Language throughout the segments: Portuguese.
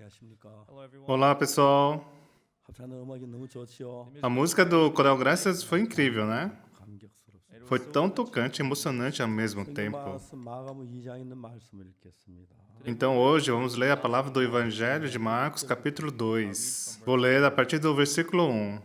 안녕하십니까. Olá, pessoal. 합창단 음악이 너무 좋지요. A música do Coral Graças foi incrível, né? 감격스럽습니다. Foi tão tocante e emocionante ao mesmo 성경 tempo. 말씀 마가복음 2장에 있는 말씀을 읽겠습니다. Então, hoje, vamos ler a palavra do Evangelho de Marcos, capítulo 2. Vou ler a partir do versículo 1.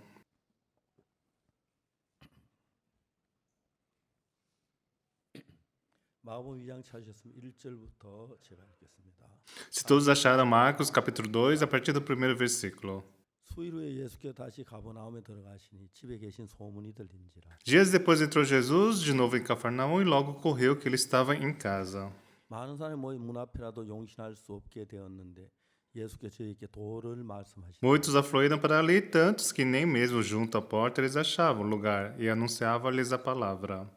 마가복음 2장 찾으셨으면 1절부터 제가 읽겠습니다. Se todos acharam Marcos, capítulo 2, a partir do primeiro versículo. 수일 후에 예수께서 다시 가버나움에 들어가시니 집에 계신 소문이 들린지라. Dias depois entrou Jesus de novo em Cafarnaum e logo correu que ele estava em casa. 많은 사람이 모인 문 앞이라도 용신할 수 없게 되었는데 예수께서 저희에게 도를 말씀하시니 Muitos afluíram para ali, tantos que nem mesmo junto à porta eles achavam lugar, e anunciava-lhes a palavra.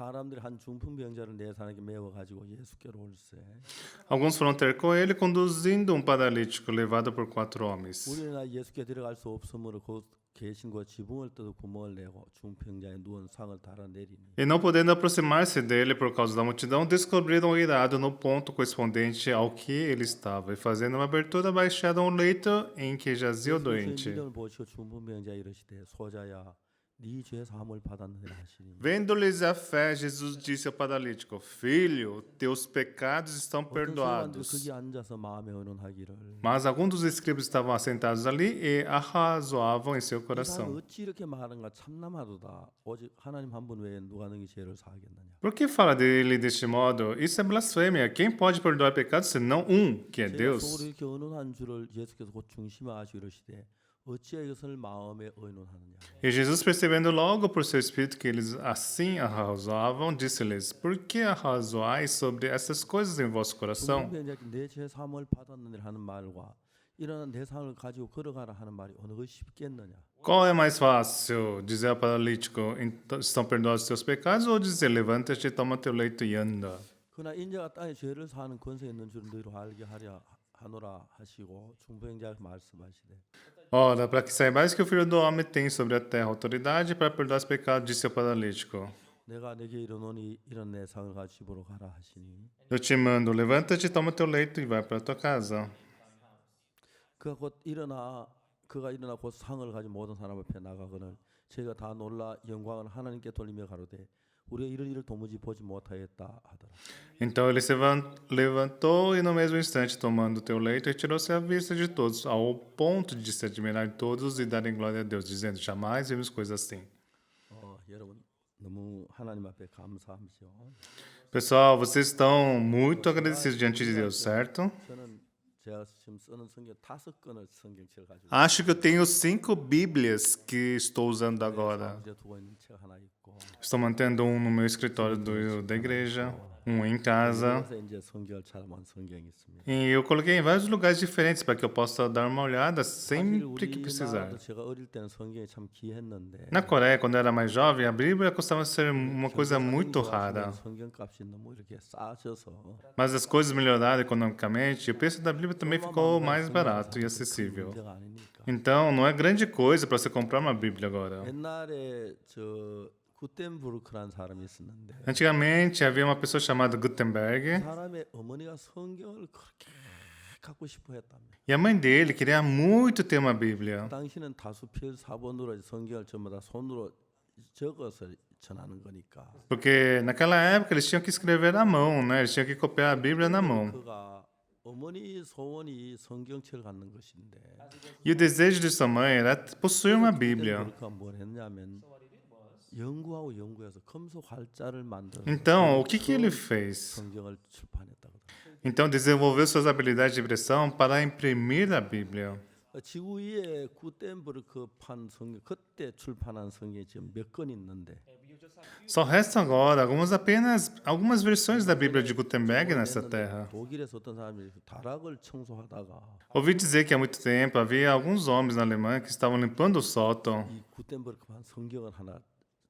사람들이 한 중풍병자를 네 사람에게 메워 가지고 예수께로 올세. Alguns foram ter com ele, conduzindo um paralítico levado por 4 homens. 우리는 예수께 들어갈 수 없으므로 곧 계신 곳 지붕을 뜯어 구멍을 내고 중풍자에 누운 상을 달아내리니 E não podendo aproximar-se dele por causa da multidão, descobriram o irado no ponto correspondente ao que ele estava, e fazendo uma abertura, baixaram o leito em que jazia o doente. 믿음을 보시고 중풍병자에 이르시되 소자야 네 죄 사함을 받았느니라 하시니 Vendo-lhes a fé, Jesus disse ao paralítico: Filho, teus pecados estão 어떤 서기관들이 perdoados. 거기 앉아서 마음에 의논하기를 Mas alguns dos escribas estavam assentados ali e arrazoavam em seu 이 사람 coração. 어찌 이렇게 말하는가 참남하도다 오직 하나님 한 분 외에 누가 능히 죄를 사하겠느냐 Por que fala dele deste modo? Isso é blasfêmia. Quem pode perdoar pecados senão um, que é 제가 Deus? 속으로 이렇게 의논한 줄을 예수께서 곧 중심하시고 이르시되 어찌하여 이것을 마음에 의논하느냐 E Jesus, percebendo logo por seu espírito que eles assim arrazoavam, disse-lhes: Por que arrazoais sobre essas coisas em vosso coração? 중풍병자께 내죄 사함을 받았느니라 하는 말과 일어난 내 상을 가지고 걸어가라 하는 말이 어느 것이 쉽겠느냐 Qual é mais fácil? Dizer ao paralítico: Estão perdoados os teus pecados? Ou dizer: Levanta-te, toma teu leito e anda? 그러나 인자가 땅에 죄를 사하는 권세 있는 줄 너희로 알게 하노라 하시고 중풍병자가 말씀하시되 Ora, para que saibais que o Filho do Homem tem sobre a terra autoridade para perdoar os pecados, disse ao paralítico: 내가 내게 이르노니 이런 내 상을 가지고 집으로 가라 하시니 Eu te mando, levanta-te, toma teu leito e vai para tua casa. 그가 일어나 곧 상을 가진 모든 사람 앞에 나가거늘 저희가 다 놀라 영광을 하나님께 돌리며 가로되 우리가 이런 일을 도무지 보지 못하였다 하더라. Então ele se levantou e no mesmo instante, tomando teu leito, retirou-se à vista de todos, ao ponto de se admirar de todos e darem glória a Deus, dizendo: Jamais vimos coisa assim. 여러분 너무 하나님 앞에 감사하죠. Pessoal, vocês estão muito agradecidos diante de Deus, certo? 저는 제가 지금 쓰는 성경 5권을 성경책을 가지고 Acho que eu tenho 5 Bíblias que estou usando agora. 이제 두고 있는 책 하나 있고 Estou mantendo um no meu escritório da igreja, um em casa. 그래서 이제 성경을 찾아본 성경이 있습니다. E eu coloquei em vários lugares diferentes para que eu possa dar uma olhada 사실 sempre que precisar. 우리나라도 제가 어릴 때는 성경이 참 귀했는데 Na Coreia, quando eu era mais jovem, a Bíblia costumava ser uma coisa muito rara. 성경값이 너무 이렇게 싸져서 Mas as coisas melhoraram economicamente e o preço da Bíblia também ficou mais barato e acessível. 문제가 아니니까. Então, não é grande coisa para você comprar uma Bíblia agora. 옛날에 저 구텐부르크라는 사람이 있었는데 Antigamente, havia uma pessoa chamada 그 Gutenberg 사람의 어머니가 성경을 그렇게 갖고 싶어 했답니다. e a mãe dele queria muito ter uma Bíblia. 당신은 다수필 사본으로 성경을 전부 다 손으로 적어서 전하는 거니까. Porque naquela época eles tinham que escrever à mão, né? Eles tinham que copiar a Bíblia na mão. 그가 어머니 소원이 성경책을 갖는 것인데 E o desejo de sua mãe era possuir uma Bíblia. 구텐부르크가 뭘 했냐면 연구하고 연구해서 금속 활자를 만들어서 Então, o que ele fez? 성경을 출판했다고. Então, desenvolveu suas habilidades de impressão para imprimir a Bíblia. 지구 위에 구텐부르크 판 성경 그때 출판한 성경이 지금 몇 권 있는데 Só restam agora algumas versões da Bíblia de Gutenberg nessa terra. 독일에서 어떤 사람이 다락을 청소하다가 Ouvi dizer que há muito tempo havia alguns homens na Alemanha que estavam limpando o sótão 이 구텐부르크 판 성경을 하나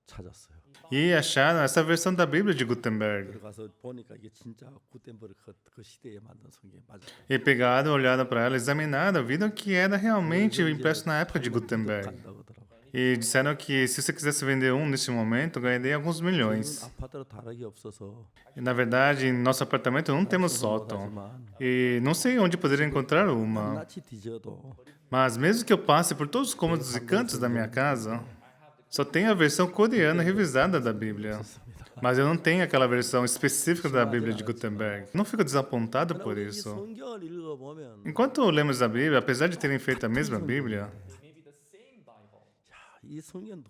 찾았어요. e acharam essa versão da Bíblia de Gutenberg. 들어가서 보니까 이게 진짜 구텐부르크 그 시대에 만든 성경이 맞아요. E pegaram, olharam para ela, examinaram, viram que era realmente impresso na época de Gutenberg. 간다고 하더라고요. E disseram que se você quisesse vender um nesse momento, ganharia alguns 저희는 milhões. 아파트로 다락이 없어서 E, na verdade, em nosso apartamento não temos 상상은 sótão. 못하지만 E não sei onde poderia encontrar uma. 낱낱이 뒤져도 Mas mesmo que eu passe por todos os cômodos e cantos da minha casa, só tenho a versão coreana revisada da Bíblia. Mas eu não tenho aquela versão específica da Bíblia de Gutenberg. Não fico desapontado por 이 isso. 성경을 읽어보면 Enquanto lemos a Bíblia, apesar de terem feito a mesma Bíblia, 이 성경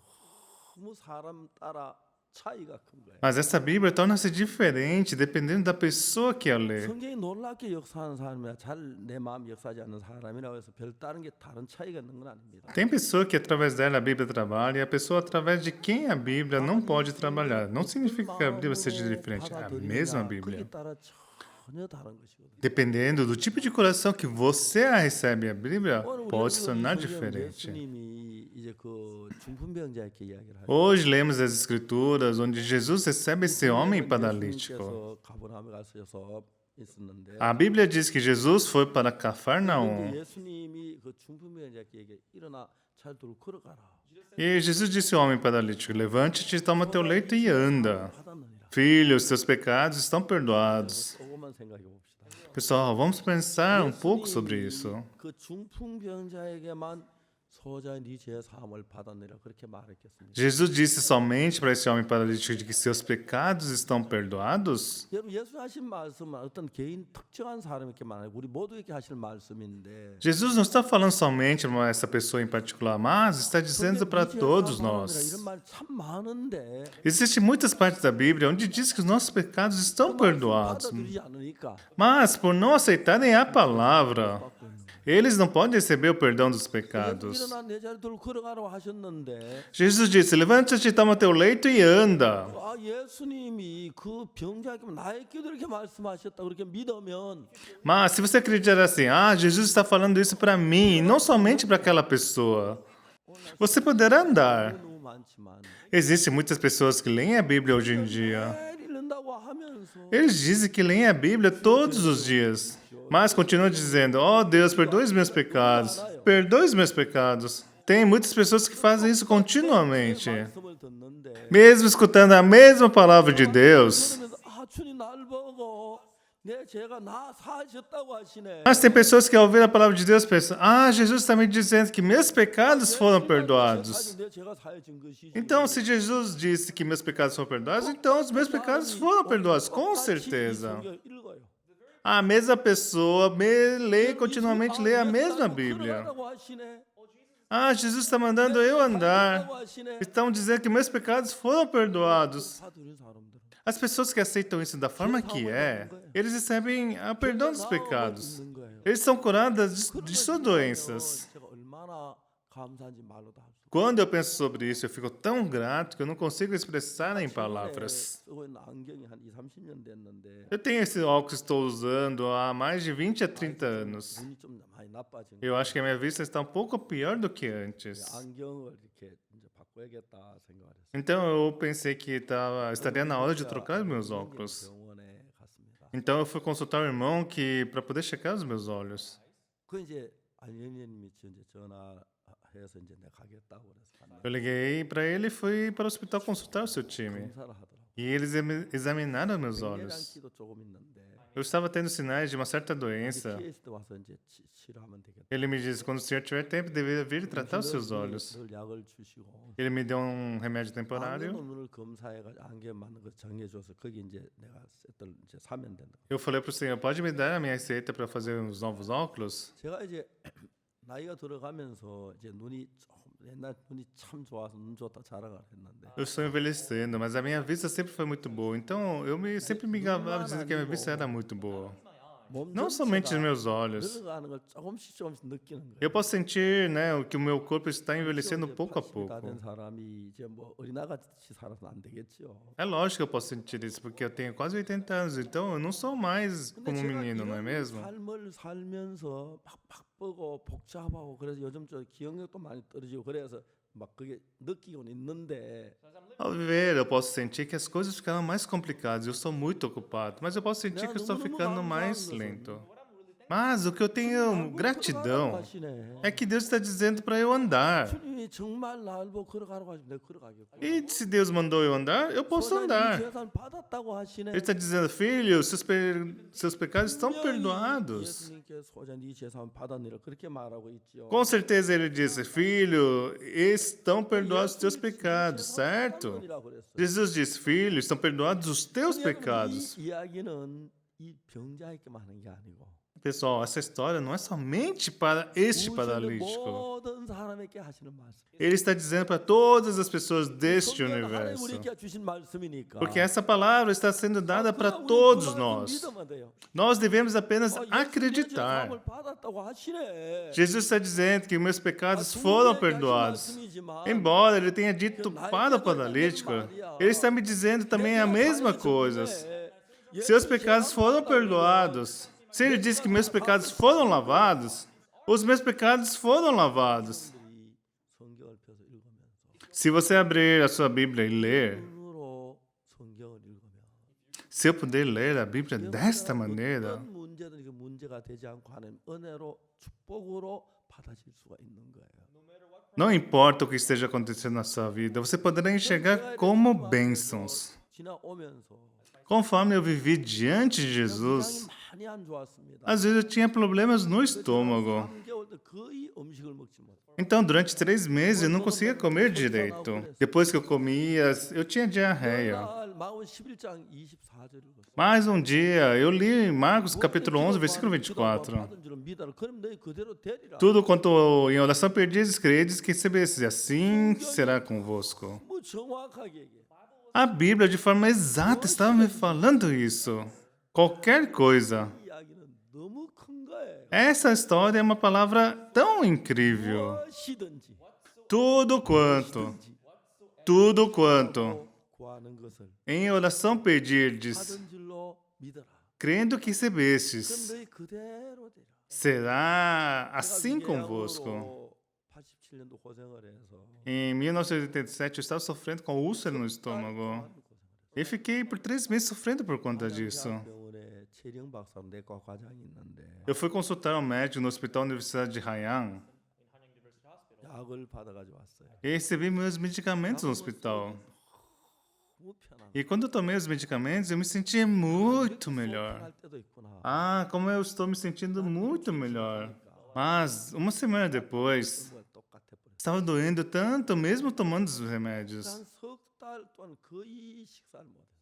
너무 사람 따라 차이가 큰 거예요. mas essa Bíblia torna-se diferente dependendo da pessoa que a lê. 성경이 놀랍게 역사하는 사람이야 잘 내 마음 역사하지 않는 사람이라고 해서 별 다른 게 다른 차이가 있는 건 아닙니다. Tem pessoa que através dela a Bíblia trabalha e a pessoa através de quem a Bíblia não pode trabalhar. Não significa que a Bíblia seja diferente, é a mesma Bíblia. 그에 따라 전혀 다른 것이거든요. Dependendo do tipo de coração que você a recebe a Bíblia, 오늘 pode se 우리가 tornar 이 성경 diferente. 예수님이 이제 그 중풍병자에게 이야기를 하죠. Hoje lemos as Escrituras onde Jesus recebe esse homem paralítico. 예수님께서 가버나움에 가셔서 있었는데 A Bíblia diz que Jesus foi para 근데 Cafarnaum 예수님이 그 중풍병자에게 일어나 잘 들고 걸어가라. e Jesus disse ao homem paralítico: Levante-te, toma teu leito e anda. 받았느니라. Filho, os seus pecados estão perdoados. 조금만 생각해 봅시다. Pessoal, vamos pensar um pouco sobre 예수님이 isso. 그 중풍병자에게만 소자 네 죄 사함을 받았느라 그렇게 말했겠습니다. Jesus disse somente para esse homem paralítico de que seus pecados estão perdoados? 여러분 예수 하신 말씀은 어떤 개인 특정한 사람에게 말하고 우리 모두에게 하실 말씀인데 Jesus não está falando somente para essa pessoa em particular, mas está dizendo para todos nós. 이런 말 참 많은데 Existem muitas partes da Bíblia onde diz que os nossos pecados estão perdoados, 받아들이지 않으니까 mas por não aceitarem a palavra, eles não podem receber o perdão dos pecados. 일어나 내 자리 들고 걸어가라고 하셨는데 Jesus disse: Levanta-te, toma teu leito e anda. 아 예수님이 그 병자에게 나에게도 이렇게 말씀하셨다 그렇게 믿으면 Mas se você acreditar assim, Jesus está falando isso para mim, e não somente para aquela pessoa, você poderá andar. 너무 많지만 Existem muitas pessoas que leem a Bíblia hoje em dia. 매일 읽는다고 하면서 Eles dizem que leem a Bíblia todos os dias, mas continuam dizendo: Oh Deus, perdoe os meus pecados, perdoe os meus pecados. Tem muitas pessoas que fazem isso continuamente, 말씀을 듣는데 mesmo escutando a mesma palavra de Deus. 그러면서 아 주님 날 보고 내 죄가 나 사하셨다고 하시네. Mas tem pessoas que ao ouvir a palavra de Deus pensam: Jesus está me dizendo que meus pecados foram perdoados. 내 죄가 사해진 것이지. Então, se Jesus disse que meus pecados foram perdoados, então os meus pecados foram perdoados, com certeza. 읽어요. A mesma pessoa lê continuamente lê a mesma Bíblia. 걸어가라고 하시네. Jesus está mandando eu andar. 사하셨다고 하시네. Estão dizendo que meus pecados foram perdoados. 받아들인 사람들은 As pessoas que aceitam isso da forma que é, eles recebem o perdão dos pecados. 있는 거예요. Eles são curados de suas doenças. 제가 얼마나 감사한지 말로도 할 수. Quando eu penso sobre isso, eu fico tão grato que eu não consigo expressar em palavras. 쓰고 있는 안경이 한 20, 30년 됐는데 Eu tenho esse óculos que estou usando há mais de 20 a 30 anos. 눈이 좀 많이 나빠진 Eu acho que a minha vista está um pouco pior do que antes. 안경을 이렇게 이제 바꿔야겠다 생각을 했어요. Então eu pensei que estaria na hora de trocar os meus óculos. 병원에 갔습니다. Então eu fui consultar o irmão para poder checar os meus olhos. 그 이제 알리님이 이제 전화해서 이제 내가 가겠다고 그래서 갔는데 Eu liguei para ele e fui para o hospital consultar o seu time. 검사를 하더라고. E eles examinaram meus olhos. 맹장기도 조금 있는데 Eu estava tendo sinais de uma certa doença. 피했을 때 와서 이제 치료하면 되겠다. Ele me disse: quando o senhor tiver tempo, deveria vir tratar os seus olhos. 늘 약을 주시고 Ele me deu um remédio temporário. 안경 검사해가지고 안경 맞는 거 정해줘서 거기 이제 내가 세트를 이제 사면 된다. Eu falei para o senhor: pode me dar a minha receita para fazer os novos óculos? 제가 이제 나이가 들어가면서 이제 눈이 조금 옛날 눈이 참 좋아서 눈 좋다 자랑을 했는데 Eu estou envelhecendo, mas a minha vista sempre foi muito boa. Então sempre me gabava dizendo que a minha vista era muito boa. 몸 Não somente os 전체가 meus olhos. 늙어가는 걸 조금씩 느끼는 거예요. Eu posso sentir, né, que o meu corpo está envelhecendo 이제 pouco a 80이 다 pouco. 된 사람이 이제 뭐 어린아같이 살아서는 안 되겠죠. É lógico que eu posso sentir isso, porque eu tenho quase 80 anos, então eu não sou mais 근데 como um 제가 menino, não é 이런 mesmo? 삶을 살면서 막 바쁘고 복잡하고 그래서 요즘 저 기억력도 많이 떨어지고 그래서 막 그게 느끼고는 있는데 Ao viver, eu posso sentir que as coisas ficaram mais complicadas. Eu sou muito ocupado, mas eu posso sentir que eu estou ficando mais lento. Mas o que eu tenho gratidão é que Deus está dizendo para eu andar. 주님이 정말 나를 보고 걸어가라고 하시면 내가 걸어가겠고. E se Deus mandou eu andar, eu posso andar. 재산 받았다고 하시네. Ele está dizendo, filho, seus pecados estão perdoados. 예수님께서 소자 네 재산 받았니라 그렇게 말하고 있지요. Com certeza ele disse, filho, estão perdoados os teus pecados, certo? Jesus disse, filho, estão perdoados os teus pecados. 이 이야기는 이 병자에게만 하는 게 아니고 Pessoal, essa história não é somente para este paralítico. 모든 사람에게 하시는 말씀. Ele está dizendo para todas as pessoas deste 하나님 universo. 우리에게 주신 말씀이니까. Porque essa palavra está sendo dada para todos nós. 믿으면 돼요. Nós devemos apenas 예수님의 acreditar. 죄사함을 받았다고 하시네. Jesus está dizendo que meus pecados foram perdoados. Embora ele tenha dito para o paralítico, ele está me dizendo também a mesma coisa. Seus pecados foram perdoados. Se ele diz que meus pecados foram lavados, os meus pecados foram lavados. 성경을 펴서 읽으면서 Se você abrir a sua Bíblia e ler, 눈으로 성경을 읽으면 se eu puder ler a Bíblia desta maneira, 어떤 문제든 이게 문제가 되지 않고 하는 은혜로 축복으로 받아질 수가 있는 거예요. não importa o que esteja acontecendo na sua vida, você poderá enxergar como bênçãos. 지나오면서 Conforme eu vivi diante de Jesus, 많이 안 좋았습니다. às vezes eu tinha problemas no estômago. 3개월 때 거의 음식을 먹지 못. Então, durante 3 meses, eu não conseguia comer direito. Depois que eu comia, eu tinha diarreia. 날 마음 11장 24절을 읽었어요. Mais um dia, eu li Marcos capítulo 11, versículo 24. 받은 줄은 믿어라. 그럼 너희 그대로 되리라. Tudo quanto em oração perdizes, credes que recebesses, e assim será convosco. 뭐 정확하게 얘기해. A Bíblia, de forma exata, estava me falando isso. Qualquer coisa. 이 이야기는 너무 큰 거예요. Essa história é uma palavra tão incrível. 무엇이든지 Tudo quanto 구하는 것을 em oração pedirdes, 받은 줄로 믿어라. crendo que 그럼 recebestes, 너희 그대로 되리라. será assim convosco. 87년도 고생을 해서 Em 1987, eu estava sofrendo com úlcera no estômago. E fiquei por 3 meses sofrendo por conta disso. 병원에 최령 박사 내과 과장이 있는데 Eu fui consultar um médico no Hospital Universidade de Haiyan 약을 받아가지고 왔어요. e recebi meus medicamentos no hospital. 너무 편한. E quando eu tomei os medicamentos, eu me senti muito melhor. 할 때도 있구나. Ah, como eu estou me sentindo muito melhor. Mas, uma semana depois, 정말 똑같아 버렸어요. estava doendo tanto, mesmo tomando os remédios. 한석달 동안 거의 식사를 못 했어요.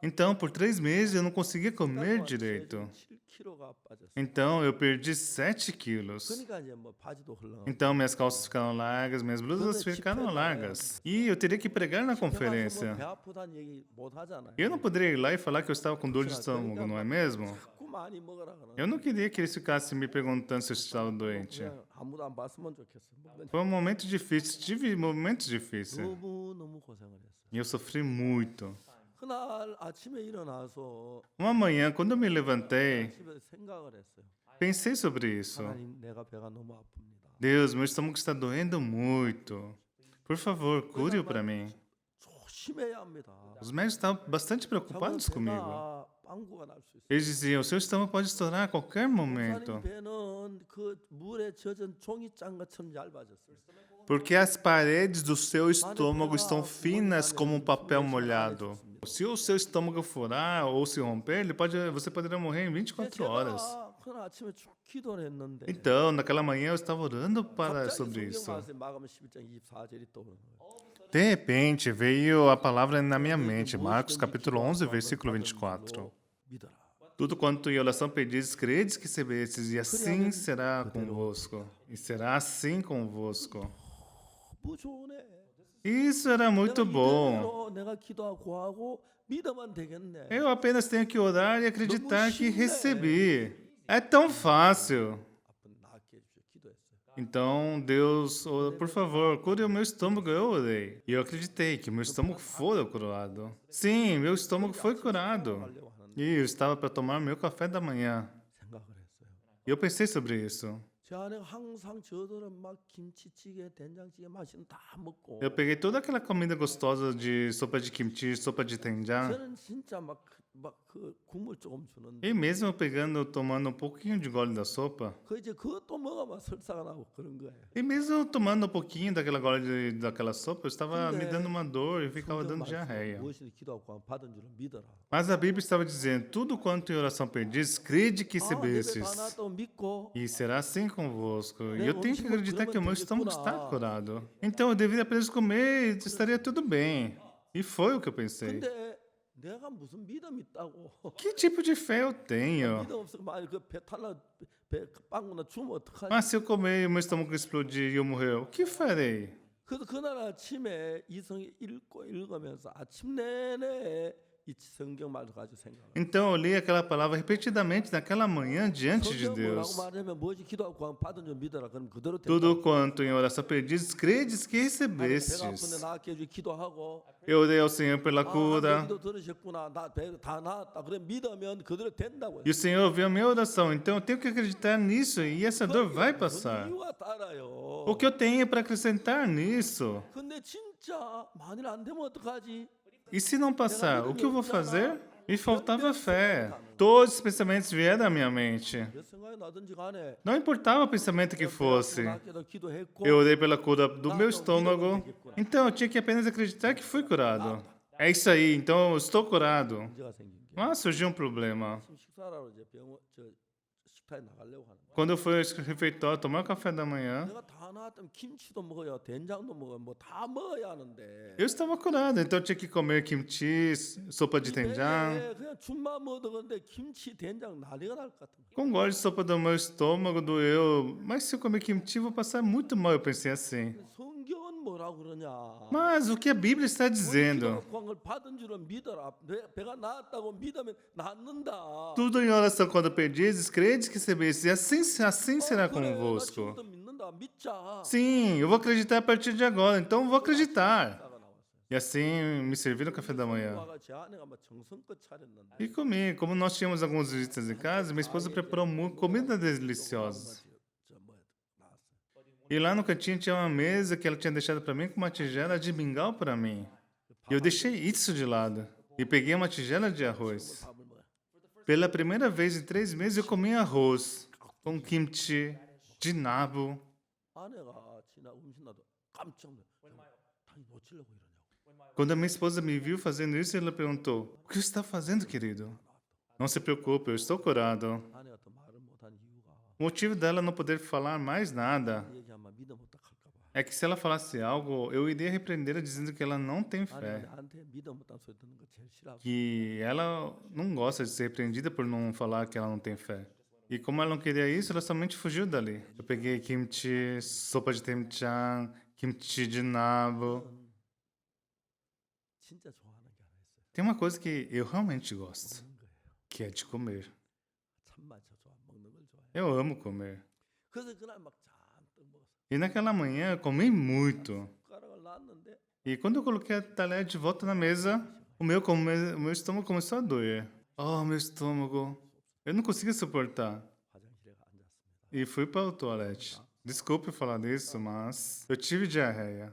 Então, por 3 meses, eu não conseguia comer direito. 7kg가 빠졌어요. Então, eu perdi 7 quilos. 그러니까 이제 뭐 바지도 흘러. Então, minhas calças ficaram largas, minhas blusas ficaram largas. E eu teria que pregar na 배 conferência. 아프다는 얘기 못 하잖아요. Eu não poderia ir lá e falar que eu estava com dor de estômago, não é mesmo? 자꾸 많이 먹으라 그러는. Eu não queria que eles ficassem me perguntando se eu estava doente. 그냥 아무도 안 봤으면 좋겠어. 먹는 Foi um momento difícil, tive momentos difíceis. 너무 고생을 했어요. E eu sofri muito. 그날 아침에 일어나서 Uma manhã, quando eu me levantei, 집에 생각을 했어요. pensei sobre isso. 하나님, 내가 배가 너무 아픕니다. Deus, meu estômago está doendo muito. Por favor, cure-o para mim. 조심해야 합니다. Os médicos estavam bastante preocupados comigo. 배가 빵꾸가 날 수 있어요. Eles diziam, o seu estômago pode estourar a qualquer momento. 목사님 배는 그 물에 젖은 종이장 것처럼 얇아졌어요. Porque as paredes do seu estômago estão finas como um papel molhado. Se o seu estômago furar ou se romper, você poderá morrer em 24 horas. 그날 아침에 쭉 기도를 했는데 Então, naquela manhã eu estava orando 갑자기 sobre isso. 성경 말씀 마가복음 11장 24절이 떠오르는 거예요. De repente, veio a palavra na minha mente, Marcos capítulo 11, versículo 24. 믿어라. Tudo quanto em oração pedis, credes que recebestes, e assim será convosco. E será assim convosco. 뭐 좋으네. Isso era muito bom. 이대로 내가 기도하고 구하고 믿으면 되겠네. Eu apenas tenho que orar e acreditar que recebi. É tão fácil. 아픈 낫게 해주셔. 기도했어요. Então, Deus, por favor, cure o meu estômago. Eu orei. E eu acreditei que meu estômago foi curado. Sim, meu estômago foi curado. 하려고 하는데 E eu estava para tomar meu café da manhã. 생각을 했어요. E eu pensei sobre isso. 제 안에 항상 저들은 막 김치찌개, 된장찌개 맛있는 다 먹고 Eu peguei toda aquela comida gostosa de sopa de kimchi, sopa de doenjang. 저는 진짜 막 막 그 국물 조금 주는데 E mesmo eu pegando, tomando um pouquinho de gole da sopa, 그 이제 그것도 먹어만 설사가 나고 그런 거예요. e mesmo eu tomando um pouquinho daquela gole daquela sopa, eu estava me dando uma dor e ficava 성경 dando 말씀 diarreia. 무엇이든 기도하고 받은 줄을 믿어라. Mas a Bíblia estava dizendo: tudo quanto em oração pedis, crede que 아, 예배 다 recebestes. 나왔다고 믿고 E será assim convosco. E Né, eu tenho que vamos acreditar que o meu estômago está comer. curado. Então eu deveria apenas comer e estaria tudo bem. E foi o que eu pensei. 근데 내가 무슨 믿음 있다고? Que tipo de fé eu tenho? 믿음 없으면 만약 그배 탈라 배 빵구나 주면 어떡하지? Mas se eu comer e o meu estômago explodir e eu morrer, o que farei? 그래서 그날 아침에 이성이 읽으면서 아침 내내 이 성경 말을 가지고 생각을. Então eu li aquela palavra repetidamente naquela manhã diante de 성경 뭐라고 Deus. 말하면 무엇이 기도하고 받은 줄 믿어라. 그럼 그대로 된다. Tudo quanto em oração pedis, credes que 배가 아픈데 recebestes. 나았게 해주기 기도하고 Eu orei ao Senhor pela cura. 기도 들으셨구나. 다 나았다. 그래 믿으면 그대로 된다고요. E o Senhor ouviu a minha oração. Então eu tenho que acreditar nisso e essa dor vai passar. 이유가 따라요. O que eu tenho para acrescentar nisso? 근데 진짜 만일 안 되면 어떡하지? E se não passar, o que eu vou fazer? Me faltava fé. Todos os pensamentos vieram à minha mente. 몇 생각이 나든지 간에 Não importava o pensamento que fosse. 나께도 기도했고 Eu orei pela cura do meu estômago. Então eu tinha que apenas acreditar que fui curado. É isso aí, então eu estou curado. 문제가 생긴 게. Mas surgiu um problema. 지금 식사하러 이제 병원 식탁에 나가려고 하는 거야. Quando eu fui ao refeitório tomar o café da manhã, 내가 다 나왔다면 김치도 먹어야 된장도 먹어야 뭐 다 먹어야 하는데. eu estava curado. Então eu tinha que comer kimchi, sopa de tenjang. 그냥 죽만 먹었는데 김치 된장 난리가 날 것 같은 거야. Com gosto de sopa do meu estômago doeu. Mas se eu comer kimchi, vou passar muito mal. Eu pensei assim. 성경은 뭐라고 그러냐? Mas o que a Bíblia está dizendo? 걸 받은 줄은 믿어라. 배가 나았다고 믿으면 낫는다. Tudo em oração quando pedis, credes que recebestes. E assim será 그래, 나 convosco. 지금부터 믿는다. 믿자. Sim, eu vou acreditar a partir de agora. Então eu vou acreditar. 식사가 나왔어요. E assim me serviram o café da manhã. 와가 제 아내가 막 정성껏 차렸는데. E comi. Como nós tínhamos algumas visitas em casa, minha esposa preparou comida deliciosa. 저 뭐야 나왔어요. E lá no cantinho tinha uma mesa que ela tinha deixado para mim com uma tigela de mingau para mim. E eu deixei isso de lado. E peguei uma tigela de arroz. 밥을 먹어요. Pela primeira vez em 3 meses eu comi arroz com kimchi, de nabo. 아내가 지나 음식나도 깜짝 놀랐어요. 당연히 놓치려고 이러냐고. Quando a minha esposa me viu fazendo isso, ela perguntou: o que você está fazendo, querido? Não se preocupe, eu estou curado. 아내가 또 말을 못한 이유가 O motivo dela não poder falar mais nada 얘기하면 믿어 못 할까 봐. é que se ela falasse algo, eu iria repreendê-la dizendo que ela não tem 아내가 fé. 나한테 믿어 못한 소리 듣는 거 제일 싫어하고. Que ela não gosta de ser repreendida por não falar que ela não tem fé. E como ela não queria isso, ela somente fugiu dali. Eu peguei kimchi, sopa de temchang, kimchi de nabo. 진짜 좋아하는 게 하나 있어요. Tem uma coisa que eu realmente gosto, 먹는 거예요. que é de comer. 참맛 저 좋아. 먹는 걸 좋아해. Eu amo comer. 그래서 그날 막 잔뜩 먹었어. E naquela manhã eu comi muito. 숟가락을 놨는데 E quando eu coloquei a talher de volta na mesa, o meu estômago começou a doer. Oh, meu estômago. Eu não conseguia suportar. 화장실에 앉았습니다. E fui para o toalete. Desculpe falar disso, mas eu tive diarreia.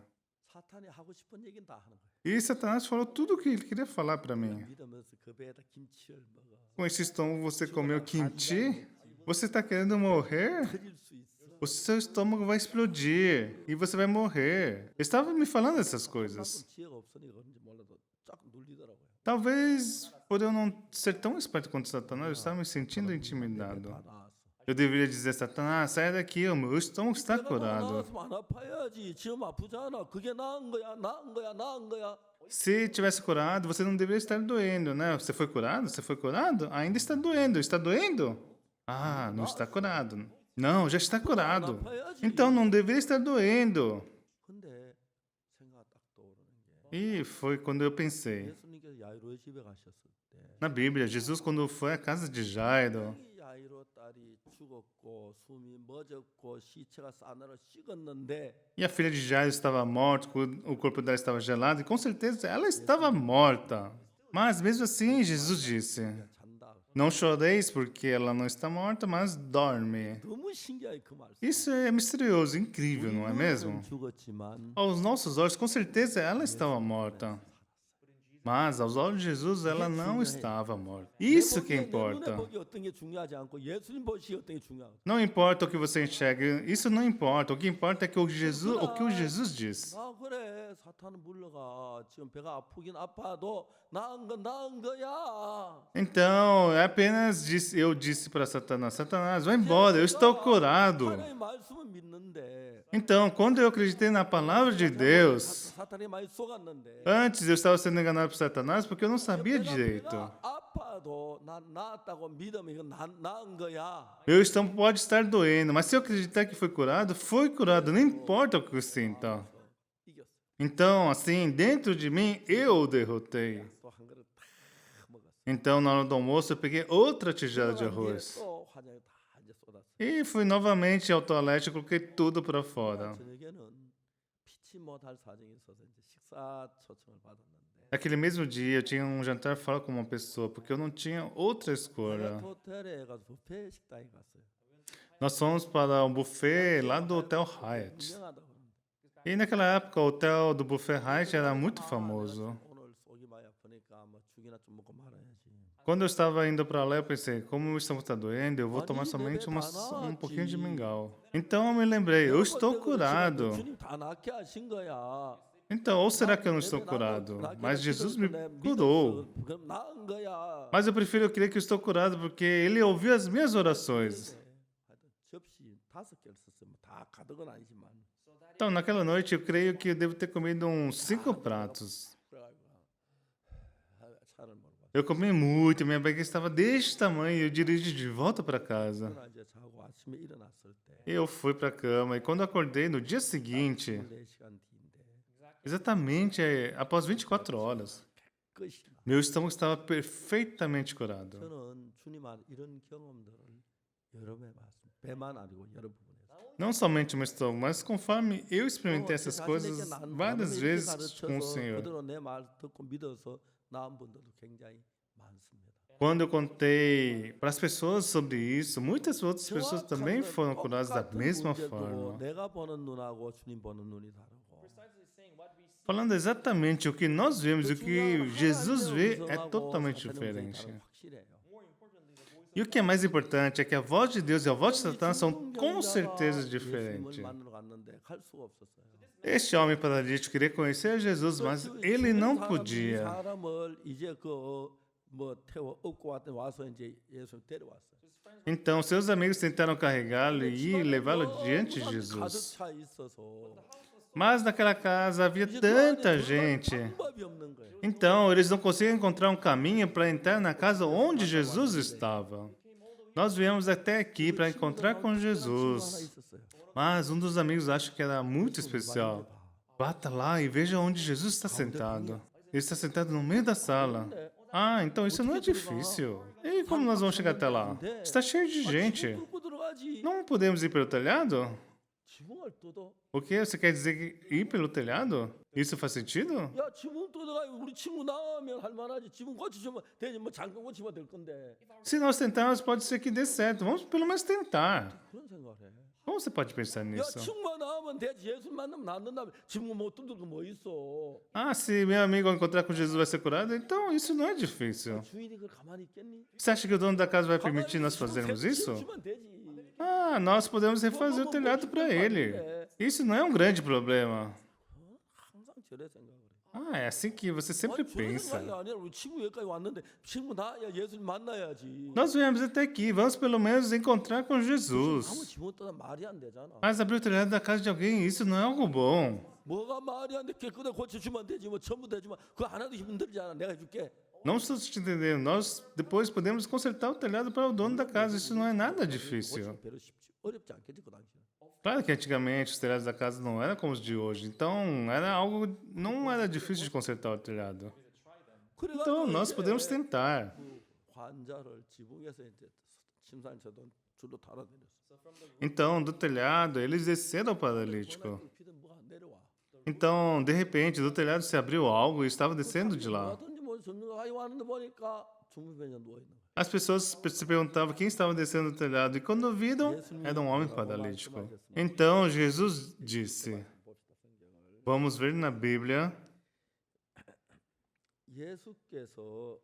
사탄이 하고 싶은 얘기는 다 하는 거예요. E Satanás falou tudo o que ele queria falar para mim. 믿으면서 그 배에다 김치를 먹어. Com esse estômago você comeu kimchi? Você está querendo morrer? 터질 수 있어. O seu estômago vai explodir e você vai morrer. Ele estava me falando essas coisas. 그만큼 지혜가 없으니까 그런지 몰라도 쫙 눌리더라고요. Talvez por eu não ser tão esperto quanto Satanás, eu estava me sentindo intimidado. 다 나왔어. Eu deveria dizer, Satanás, sai daqui, o meu estômago está 내가 더 curado. 나았으면 안 아파야지. 지금 아프잖아. 그게 나은 거야. 나은 거야. 나은 거야. Se tivesse curado, você não deveria estar doendo, né? Você foi curado? Você foi curado? Ainda está doendo. Está doendo? Ah, não está curado. Não, já está curado. Então não deveria estar doendo. 근데 생각 딱 떠오르는 게 E foi quando eu pensei. 예수님께서 야이로의 집에 가셨을 때 Na Bíblia, Jesus, quando foi à casa de Jairo, 이 야이로 딸이 죽었고 숨이 멎었고 시체가 싸늘어 식었는데 e a filha de Jairo estava morta, o corpo dela estava gelado, e com certeza ela estava morta. Mas mesmo assim, Jesus disse: 잔다. não choreis porque ela não está morta, mas dorme. 너무 신기해 그 말씀. Isso é misterioso, incrível, não é mesmo? 죽었지만 Aos nossos olhos, com certeza ela estava morta. Mas aos olhos de Jesus ela não estava morta. 내 Isso que 보기에 내 눈에 importa. 보기 어떤 게 중요하지 않고 예수님 보시 어떤 게 중요하고. Não importa o que você enxerga, isso não importa. O que importa é que o que o Jesus diz. 아 그래 사탄은 물러가. 지금 배가 아프긴 아파도 나은 거야. Então, é apenas eu disse para Satanás, Satanás, vai embora, eu estou curado. 하나님의 말씀을 믿는데 Então, quando eu acreditei na palavra de Deus, 사탄에 많이 속았는데 antes eu estava sendo enganado por Satanás porque eu não sabia 배가 direito. 아파도 난 나았다고 믿으면 이건 나은 거야. Meu estômago pode estar doendo, mas se eu acreditar que foi curado, não importa o que eu sinta. 이겼어. Então, assim, dentro de mim, eu o derrotei. 또 한 그릇 탁 먹었어. Então, na hora do almoço, eu peguei outra tigela de 그러나 arroz. 이게 또 화장에 다 이제 쏟았어. E fui novamente ao toalete e coloquei tudo para fora. 저녁에는 피치 못할 사정이 있어서 이제 식사 초청을 받았는데 Naquele mesmo dia, eu tinha um jantar fora com uma pessoa, porque eu não tinha outra escolha. 호텔에 가서 뷔페 식당에 갔어요. Nós fomos para um buffet lá do Hotel Hyatt. 유명하다고 그러는데 E naquela época, o hotel do buffet Hyatt era muito famoso. 오늘 속이 많이 아프니까 뭐 죽이나 좀 먹고 말아야지. Quando eu estava indo para lá, eu pensei, como o estômago está doendo, eu vou tomar somente um pouquinho de mingau. Então eu me lembrei, eu estou curado. 주님 다 낫게 하신 거야. Então, ou será que eu não estou curado? Mas Jesus me curou. 그럼 나은 거야. Mas eu prefiro crer que eu estou curado porque Ele ouviu as minhas orações. 하여튼 접시 5개를 썼으면 다 가득은 아니지만 Então, naquela noite, eu creio que eu devo ter comido uns 5 pratos. 그래가지고 차를 몰고 왔어요. Eu comi muito, minha barriga estava deste tamanho e eu dirigi de volta para casa. 그러나 이제 자고 아침에 일어났을 때 Eu fui para a cama e quando eu acordei no dia seguinte, 4시간 뒤인데 exatamente após 24 horas, 끝이 meu estômago estava perfeitamente curado. 저는 주님 안 이런 경험들을 여러 배 봤습니다. 배만 아니고 여러 부분에서. Não somente o meu estômago, mas conforme eu experimentei essas coisas várias vezes com o Senhor. 그대로 내 말 듣고 믿어서 나은 분들도 굉장히 많습니다. Quando eu contei para as pessoas sobre isso, muitas outras pessoas também foram curadas da mesma forma. 내가 보는 눈하고 주님 보는 눈이 다르고. Falando exatamente o que nós vemos e o que Jesus vê é totalmente diferente. E o que é mais importante é que a voz de Deus e a voz de Satanás são com certeza diferentes. Este homem paralítico queria conhecer Jesus, mas ele não podia. Então, seus amigos tentaram carregá-lo e levá-lo diante de Jesus. Mas naquela casa havia tanta gente. Então, eles não conseguiam encontrar um caminho para entrar na casa onde Jesus estava. Nós viemos até aqui para encontrar com Jesus. Mas um dos amigos acha que era muito especial. Bata lá e veja onde Jesus está sentado. Ele está sentado no meio da sala. Ah, então isso não é difícil. E como nós vamos chegar até lá? Está cheio de gente. Não podemos ir pelo telhado? O que? Você quer dizer que ir pelo telhado? Isso faz sentido? 야, 지붕 뚫어가 우리 친구 나오면 할 만하지. 지붕 고치면 되지. 뭐 잠깐 고치면 될 건데. Se nós tentarmos, pode ser que dê certo. Vamos pelo menos tentar. 그런 생각을 해. Como você pode pensar 야, nisso? 친구가 나오면 되지. 예수 만나면 낫는다면 지붕 못 뚫는 거뭐 있어. Ah, se meu amigo ao encontrar com Jesus vai ser curado, então isso não é difícil. 주인이 그걸 가만히 있겠니? Você acha que o dono da casa vai permitir nós fazermos isso? 주면 되지. Ah, nós podemos refazer o telhado para ele. Isso não é um grande problema. 항상 저래 생각을 해. Ah, é assim que você sempre 저래 pensa. 생각이 아니라 우리 친구 여기까지 왔는데 친구 나야 예수님 만나야지. Nós viemos até aqui, vamos pelo menos encontrar com 아무 Jesus. 지못 떠나 말이 안 되잖아. Mas abrir o telhado da casa de alguém, isso não é algo bom. 뭐가 말이 안 돼? 깨끗하게 고쳐주면 되지. 뭐 전부 되지만 그거 하나도 힘들지 않아. 내가 해줄게. Não estou te entendendo. Nós depois podemos consertar o telhado para o dono da casa. Isso não é nada difícil. 별로 어렵지 않겠지 그 당시에. Claro que antigamente os telhados da casa não eram como os de hoje. Então era algo, não era difícil de consertar o telhado. Então nós podemos tentar. 환자를 지붕에서 이제 침상처럼 줄로 달아내렸어. Então do telhado eles desceram ao paralítico. 피든 뭐가 내려와. Então de repente do telhado se abriu algo e estava descendo de lá. 어떤지 뭐 전문가 왔는데 보니까 주무변에 누워 있는 거야. As pessoas se perguntavam quem estava descendo do telhado e quando viram, era um homem paralítico. Então Jesus disse, vamos ver na Bíblia, 예수께서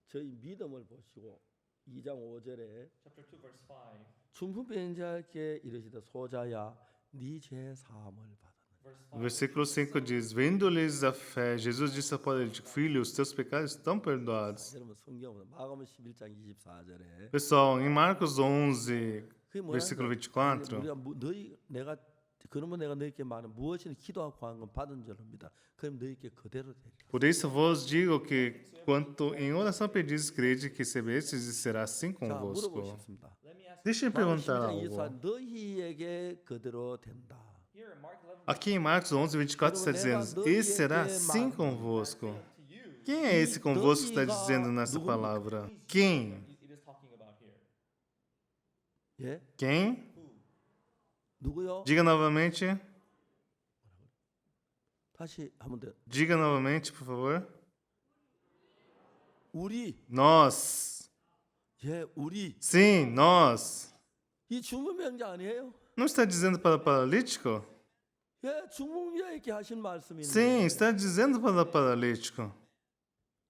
저희 믿음을 보시고 2장 5절에 Chapter 2, verse 5. 중풍병자에게 이르시되 소자야 네 죄 사함을 받았느니라. Verse 5. Versículo 5 diz: Vendo-lhes a fé, Jesus disse ao paralítico: Filho, os teus pecados estão perdoados. 여러분 성경은 마가복음 11장 24절에 Pessoal, em Marcos 11, 그게 뭐야? versículo 24, 우리가 내가 그러면 내가 너희께 말하는 무엇이든 기도하고 구한 건 받은 줄 압니다. 그럼 너희께 그대로 되리라. por isso vos digo que, quanto em oração pedis, crede que recebestes e será assim 자, convosco. 물어보고 싶습니다. Let me ask Deixa eu 마가복음 perguntar 11장 24 algo. 너희에게 그대로 된다. here in Mark 11, Aqui em Marcos 11, 24 está dizendo: E será assim convosco. to you, Quem é esse convosco que está dizendo nessa palavra? Quem? it is talking about here. 예? Quem? 누구요? Diga novamente. 다시 한번 더. Diga novamente, por favor. 우리. Nós. 예, 우리. Sim, nós. 이 중풍병자 아니에요? Não está dizendo para o paralítico? 예, 중풍자에게 하신 말씀인데. Sim, está dizendo para o paralítico.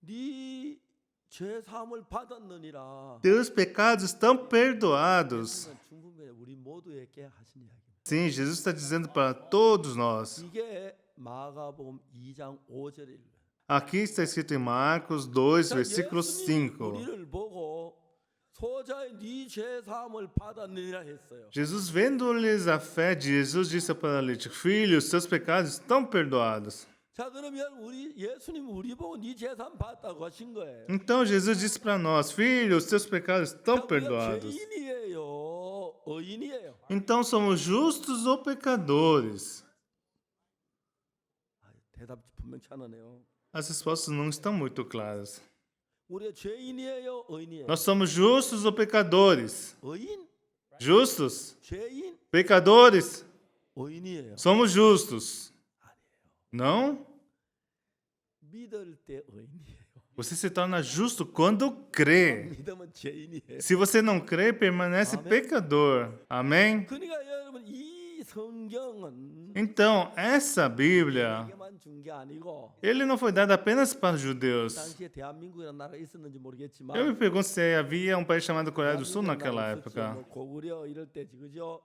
네죄 사함을 받았느니라. Teus pecados estão perdoados. 중풍병자 우리 모두에게 하신 이야기입니다. Sim, Jesus está dizendo para todos nós. 이게 마가복음 2장 5절에 Aqui está escrito em Marcos 2, versículo 5. 우리를 보고 소자의 네죄 사함을 받았느니라 했어요. Jesus, vendo-lhes a fé de Jesus, disse ao paralítico: Filho, os seus pecados estão perdoados. 자, 그러면 예수님 우리 보고 네죄 사함 받았다고 하신 거예요. Então Jesus disse para nós: Filho, os seus pecados estão 자, 우리가 perdoados. 죄인이에요, 의인이에요. Então somos justos ou pecadores? 대답 분명치 않으네요. As respostas não estão muito claras. 우리가 죄인이에요, 의인이에요. Nós somos justos ou pecadores? 의인, Justos? 죄인, Pecadores? 의인이에요. Somos justos. Não? 믿을 때 의인이에요. Você se torna justo quando crê. 믿으면 죄인이에요. Se você não crê, permanece Amém. pecador. Amém? 그러니까 여러분 이 성경은 Então, essa Bíblia, 에게만 준 게 아니고 ele não foi dado apenas para os judeus. 당시에 대한민국이라는 나라가 있었는지 모르겠지만 Eu me pergunto se havia um país chamado Coreia do Sul naquela época. 뭐 고구려 이럴 때 그죠?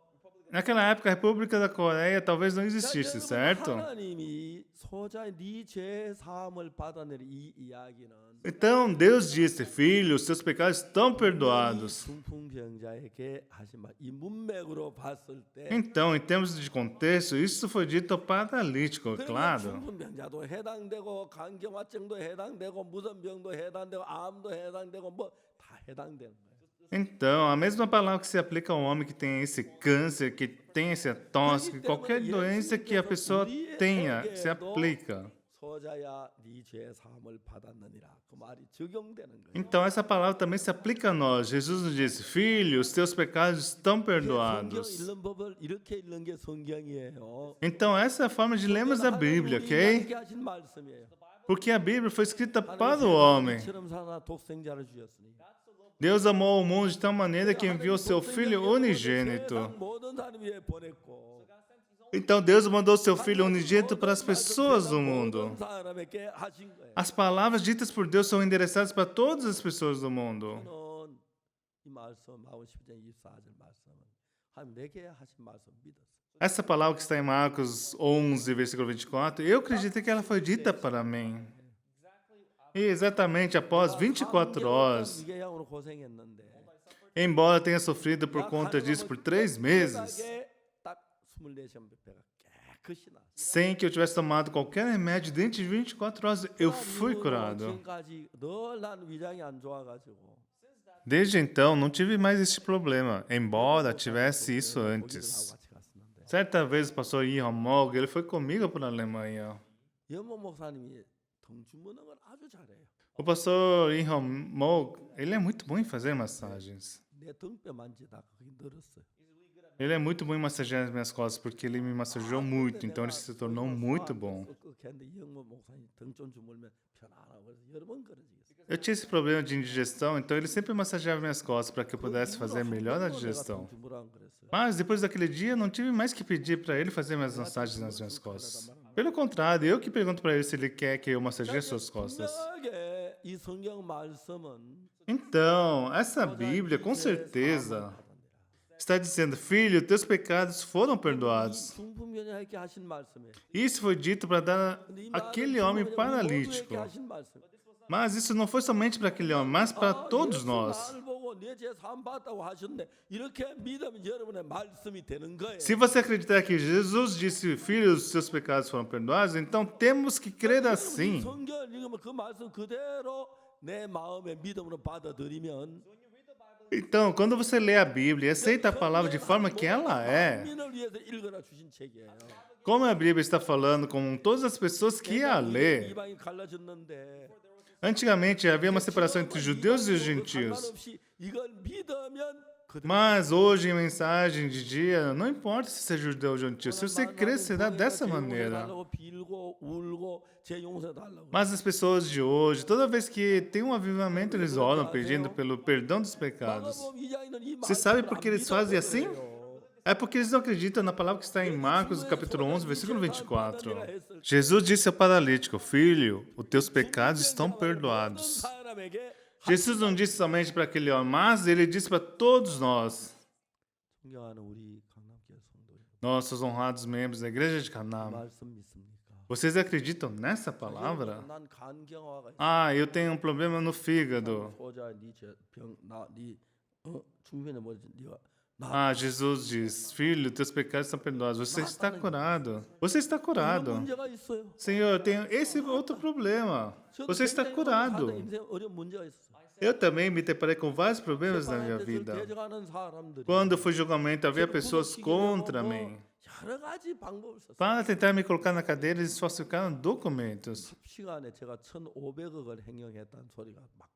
Naquela época, a República da Coreia talvez não 자, existisse, 여러분, certo? 하나님이 소자의 네죄 사함을 받아내는 이 이야기는 Então, Deus disse: Filho, os seus pecados estão perdoados. 중풍병자에게 하신 말, 이 문맥으로 봤을 때 Então, em termos de contexto, isso foi dito ao paralítico, 그러면 claro. 중풍병자도 해당되고 간경화증도 해당되고 무선병도 해당되고 암도 해당되고 뭐 다 해당되는 거예요. Então, a mesma palavra que se aplica ao homem que tem esse câncer, que tem essa tosse, que qualquer doença que a pessoa tenha, se aplica. 소자야 네죄 사함을 받았느니라. 그 말이 적용되는 거예요. Então, essa palavra também se aplica a nós. Jesus nos disse: Filho, os teus pecados estão 성경 perdoados. 읽는 법을 이렇게 읽는 게 성경이에요. Então, essa é a forma de lermos a Bíblia, ok? 하나님이 하신 말씀이에요. Porque a Bíblia foi escrita para o homem. 처럼 사나 독생자를 주셨으니. Deus amou o mundo de tal maneira que enviou seu Filho unigênito. 모든 사람 위에 보냈고. Então Deus mandou seu Filho unigênito para as pessoas do mundo. 모든 사람에게 하신 거예요. As palavras ditas por Deus são endereçadas para todas as pessoas do mundo. 저는 이 말씀 마가복음 10장 24절 말씀은 하나님 내게 하신 말씀 믿었어요. Essa palavra que está em Marcos 11, versículo 24, eu acredito que ela foi dita para mim. E exatamente após 24 horas, 위궤양으로 고생했는데 embora tenha sofrido por conta disso por 3 meses, 딱 24시간 배가 깨끗이 나. sem que eu tivesse tomado qualquer remédio, dentro de 24 horas eu fui curado. 지금까지 늘 난 위장이 안 좋아가지고 Desde então, não tive mais este problema, embora tivesse isso antes. 같이 갔었는데 Certa vez o pastor Ian Mog, ele foi comigo para a Alemanha. 연모 목사님이 덩주무능을 아주 잘해요. O pastor Ian Mog, ele é muito bom em fazer massagens. 내 등뼈 만지다가 그게 늘었어요. Ele é muito bom em massagear as minhas costas, porque ele me massageou muito, então ele se tornou muito bom. 했는데 연모 목사님 등 좀 주물면 편안하고 그래서 여러 번 그러지겠어요. Eu tinha esse problema de indigestão, então ele sempre massageava minhas costas para que eu pudesse fazer melhor a digestão. Mas depois daquele dia, eu não tive mais que pedir para ele fazer minhas massagens nas minhas costas. Pelo contrário, eu que pergunto para ele se ele quer que eu massageie suas costas. 분명하게 이 성경 말씀은 Então, essa Bíblia, com certeza, está dizendo, filho, teus pecados foram perdoados. 중풍변이에게 하신 말씀이에요. Isso foi dito para dar 근데 이 aquele 말은 homem 중풍변이 paralítico. 모두에게 하신 말씀. Mas isso não foi somente para aquele homem, mas para todos 예수 nós. 나를 보고 내 죄 사함 받았다고 하셨네. 이렇게 믿으면 여러분의 말씀이 되는 거예요. Se você acreditar que Jesus disse, filho, os seus pecados foram perdoados, então temos que crer 이 assim. 성경을 읽으면 그 말씀 그대로 내 마음의 믿음으로 받아들이면 Então, quando você lê a Bíblia e aceita a palavra de forma que ela é, 민을 위해서 읽어라 주신 책이에요. como a Bíblia está falando com todas as pessoas que a lê, 이방이 갈라졌는데 antigamente havia uma separação entre judeus e gentios. 상관없이 이걸 믿으면 그대로 Mas hoje, em mensagem de dia, não importa se você é judeu ou gentio, se você crer, será dessa maneira. 빌고 울고 제 용서 달라고. Mas as pessoas de hoje, toda vez que tem um avivamento, eles oram pedindo pelo perdão dos pecados. 마가복음 이장에는 이 Você sabe 말씀을 por que 안 eles fazem 믿어서 assim? 그래요. É porque eles não acreditam na palavra que está em Marcos, capítulo 11, versículo 24. Jesus disse ao paralítico, filho, os teus pecados estão perdoados. 사람에게 Jesus não disse somente para aquele homem, mas ele disse para todos nós, 존경하는 우리 강남교회 성도들 nossos honrados membros da igreja de Canaã. 말씀 믿습니까? Vocês acreditam nessa palavra? 난 간경화가 있어. Ah, eu tenho um problema no fígado. 소자 니병나니 중면에 뭐지 네가 Ah, Jesus diz, filho, teus pecados estão perdoados. Você está curado. Você está 이런 curado. 문제가 있어요. Senhor, eu tenho esse outro problema. 저도 Você está 굉장히 curado. 인생 어려운 문제가 있어. Eu também me deparei com vários problemas na minha vida. 대적하는 사람들이 Quando fui julgamento, havia pessoas contra mim. 여러 가지 방법을 썼어요. Para tentar me colocar na cadeira, eles falsificaram documentos. 시간에 제가 1,500억을 횡령했다는 소리가 막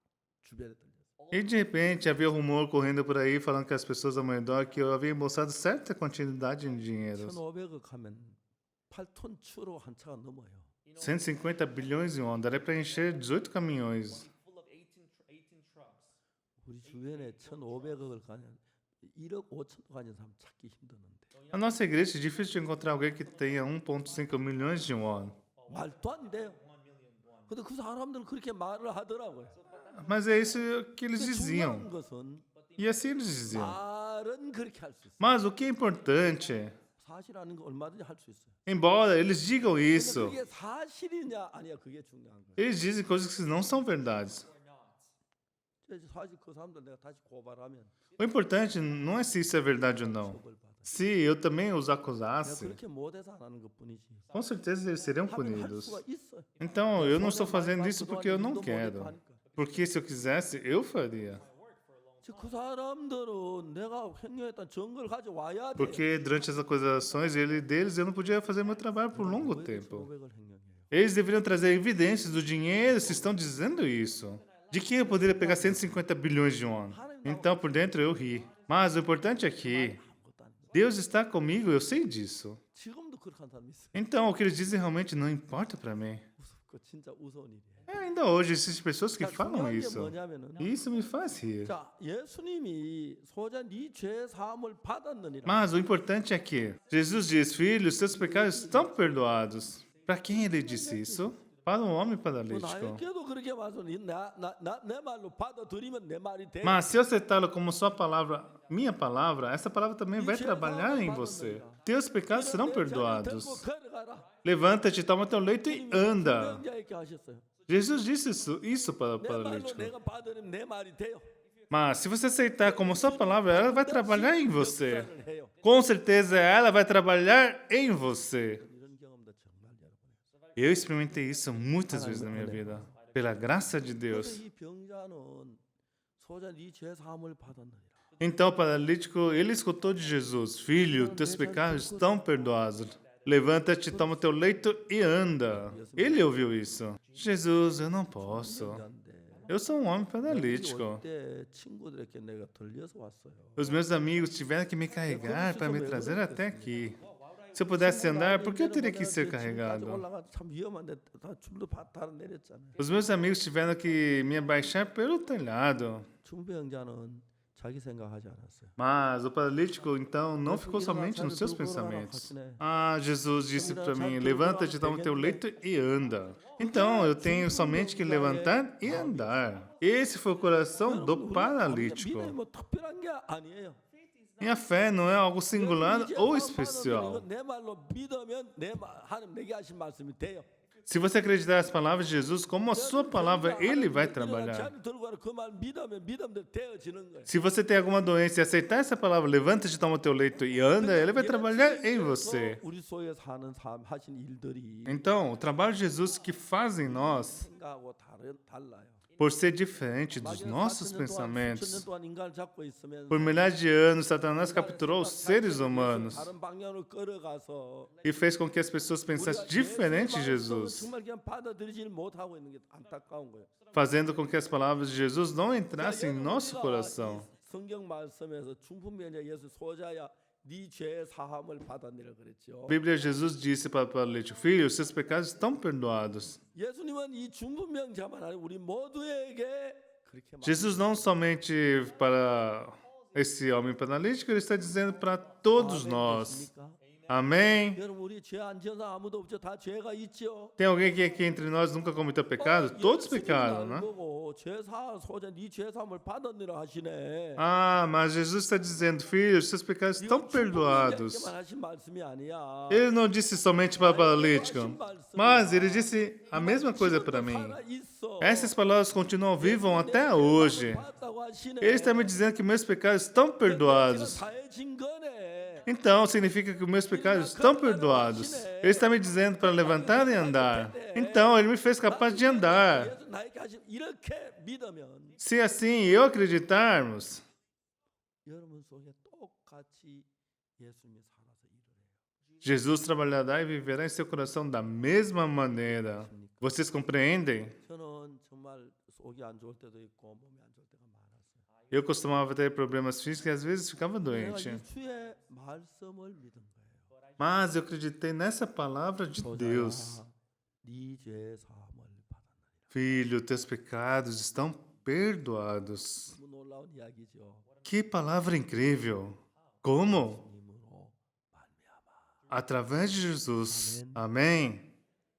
주변에 들렸어요. E de repente havia rumor correndo por aí falando que as pessoas ao meu redor que eu havia embolsado certa quantidade de dinheiro. 1,500억 하면 8톤 추로 한 차가 넘어요. 150 bilhões de won, daria para encher 18 caminhões. full of 18 trucks. 우리 주변에 1,500억을 가진 1억 5천도 가진 사람 찾기 힘드는데 Na nossa igreja é difícil de encontrar alguém que tenha 1,5 milhões de won. 말도 안 돼요. 근데 그 사람들은 그렇게 말을 하더라고요. Mas é isso que eles 근데 중요한 diziam. 것은 E assim eles diziam. 말은 그렇게 할 수 있어요. Mas o que é importante, 사실 아닌 거 얼마든지 할 수 있어요. embora eles digam 근데 isso, 그게 사실이냐 아니야 그게 중요한 거예요. eles dizem coisas que não são verdades. 그래서 사실 그 사람들 내가 다시 고발하면 O importante não é se isso é verdade ou não. 처벌받아요. Se eu também os 내가 acusasse, 그렇게 못해서 안 하는 것뿐이지. com certeza eles seriam 하면 할 punidos. 수가 있어요. Então, eu não estou fazendo isso porque eu não 일도 quero. 못하고 하니까. Porque se eu quisesse, eu faria. 즉, 그 사람들은 내가 횡령했던 증거를 가져와야 돼. Porque durante as acusações deles, eu não podia fazer meu trabalho por longo tempo. 500을 횡령해요. Eles deveriam trazer evidências do dinheiro se estão dizendo isso. De que eu poderia pegar 150 bilhões de won? Então, por dentro, eu ri. Mas o importante é que 아무것도 안 돼. Deus está comigo, eu sei disso. 지금도 그렇게 하는 사람이 있어요. Então, o que eles dizem realmente não importa para mim. 무섭고 진짜 무서운 일이에요. Ainda hoje existem pessoas que 자, falam 중요한 게 isso. 뭐냐면은 E isso me faz rir. 자, 예수님이 소자 네 죄 사함을 받았느니라. Mas o importante é que Jesus diz, filho, os seus pecados estão perdoados. Para quem ele disse isso? Para um homem 뭐 paralítico. 나에게도 그렇게 말씀 내 말로 받아들이면 내 말이 돼. Mas se eu aceitá-lo como sua palavra, minha palavra, essa palavra também vai trabalhar em você. Teus pecados serão perdoados. Levanta-te, toma teu leito e anda. 병자에게 하셨어요. Jesus disse isso para o 내 말로 paralítico. 내가 받아들이면 내 말이 돼요. Mas se você aceitar como sua palavra, ela vai trabalhar em você. 역사를 해요. Com certeza ela vai trabalhar em você. 이런 경험도 정말 여러분. Eu experimentei isso muitas vezes na minha vida. Pela graça de 그래서 Deus. 이 병자는 소자 네 죄 사함을 받았느니라. Então o paralítico, ele escutou de Jesus: Filho, teus pecados estão perdoados. Levanta-te, toma teu leito e anda. Ele ouviu isso. Jesus, eu não posso. 병자인데 Eu sou um homem 여기 paralítico. 올때 친구들에게 내가 들려서 왔어요. Os meus amigos tiveram que me carregar para me trazer até aqui. Se eu pudesse andar, por que eu teria que ser carregado? 올라가 참 위험한데 다 줄도 다 내렸잖아요. Os meus amigos tiveram que me abaixar pelo telhado. 중병자는 자기 생각하지 않았어요. Mas o paralítico, então, não ficou somente nos seus pensamentos. Ah, Jesus disse para mim, levanta-te, toma o teu leito e anda. Então, eu tenho somente que levantar e andar. Esse foi o coração do paralítico. 믿음이 뭐 특별한 게 아니에요. Minha fé não é algo singular ou especial. 내 말로 믿으면 하나님 내게 하신 말씀이 돼요. Se você acreditar nas palavras de Jesus como a sua palavra, Ele vai trabalhar. 그말 믿으면 믿음대로 되어지는 거예요. Se você tem alguma doença e aceitar essa palavra, levanta-te, toma o teu leito e anda, Ele vai trabalhar em você. 우리 속에서 하는 삶 하신 일들이 Então, o trabalho de Jesus que faz em nós, 생각하고 달라요. por ser diferente dos nossos 4천 년 pensamentos, 동안 인간을 잡고 있으면 por milhares de anos, Satanás capturou os seres humanos 다른 방향으로 끌어가서 e fez com que as pessoas pensassem diferente de Jesus, 정말 그냥 받아들이지 못하고 있는 게 안타까운 거예요. fazendo com que as palavras de Jesus não entrassem em nosso coração. 성경 말씀에서 중풍병자 예수 소자야 네 죄 사함을 받았느라 그랬죠. A Bíblia, Jesus disse para o paralítico, filho, os seus pecados estão perdoados. 예수님은 이 중풍병자만 아니고 우리 모두에게 그렇게 말. Jesus não somente para esse homem paralítico, ele está dizendo para todos nós. Amém? 여러분 우리 죄 안 지은 사람 아무도 없죠. 다 죄가 있죠. Tem alguém que aqui entre nós nunca cometeu pecado? Todos pecaram, né? 죄사 소자 네 죄사함을 받았느라 하시네. Ah, mas Jesus está dizendo, filho, os seus pecados estão perdoados. 하신 말씀이 아니야. Ele não disse somente para o paralítico, mas ele disse a mesma coisa para mim. Essas palavras continuam vivas até hoje. Ele está me dizendo que meus pecados estão perdoados. 다해진 거네. Então, significa que meus pecados estão perdoados. Ele está me dizendo para levantar e andar. Então, ele me fez capaz de andar. 예수 나에게 하신 이렇게 믿으면 Se assim eu acreditarmos, 여러분 속에 똑같이 예수님이 살아서 일을 해요. Jesus trabalhará e viverá em seu coração da mesma maneira. Vocês compreendem? 저는 정말 속이 안 좋을 때도 있고 몸이 안 좋을 때가 많았어요. Eu costumava ter problemas físicos e às vezes ficava 내가 doente. 이 주의 말씀을 믿은 거예요. Mas eu acreditei nessa palavra de Deus. 네죄 사함을 받았느니라. Filho, teus pecados estão perdoados. 너무 놀라운 이야기죠. Que palavra incrível! Como? 님으로 말미암아 Através de Jesus. Amém.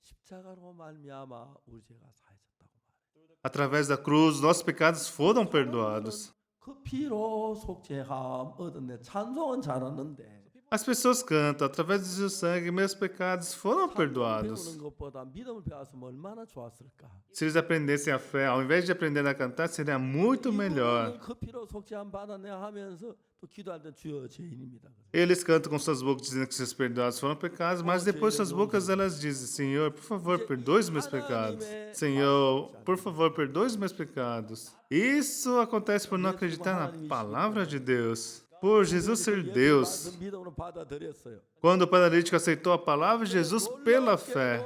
십자가로 말미암아 우리 죄가 사해졌다고 말해요. Através da cruz, nossos pecados foram perdoados. 그 피로 속죄함 얻었네. 찬송은 잘하는데 As pessoas cantam, através do seu sangue, meus pecados foram perdoados. 배우는 것보다 믿음을 배웠으면 얼마나 좋았을까. Se eles aprendessem a fé, ao invés de aprender a cantar, seria muito melhor. 그 피로 속죄함 받았네 하면서 또 기도할 때 주여 죄인입니다. Eles cantam com suas bocas dizendo que seus perdoados foram pecados, mas depois suas bocas elas dizem, Senhor, por favor, perdoe os meus pecados. Senhor, por favor, perdoe os meus pecados. Isso acontece por não acreditar na palavra de Deus. Por Jesus ser Deus. 믿음으로 받아들였어요. Quando o paralítico aceitou a palavra de Jesus pela fé,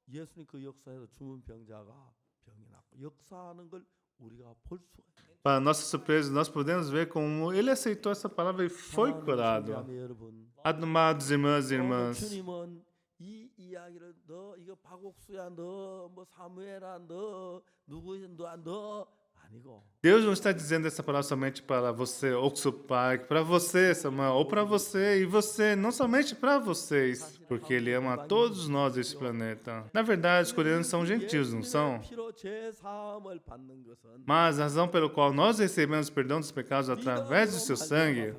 예수님 그 역사에서 죽은 병자가 병이 낫고 역사하는 걸 우리가 볼 수가 있어요. para nossa surpresa, nós podemos ver como ele aceitou essa palavra e foi curado. 여러분, Amados irmãos e irmãs, 주님은 이 이야기를 너 이거 박옥수야 너 뭐 사무엘아 너 누구야 너 아니고 Deus não está dizendo essa palavra somente para você, Oxo Park, para você, Samuel, ou para você e você, não somente para vocês, porque Ele ama a todos nós desse planeta. Na verdade, os coreanos são gentios, não são? 피로 죄 사함을 받는 것은 Mas a razão pelo qual nós recebemos perdão dos pecados através do seu sangue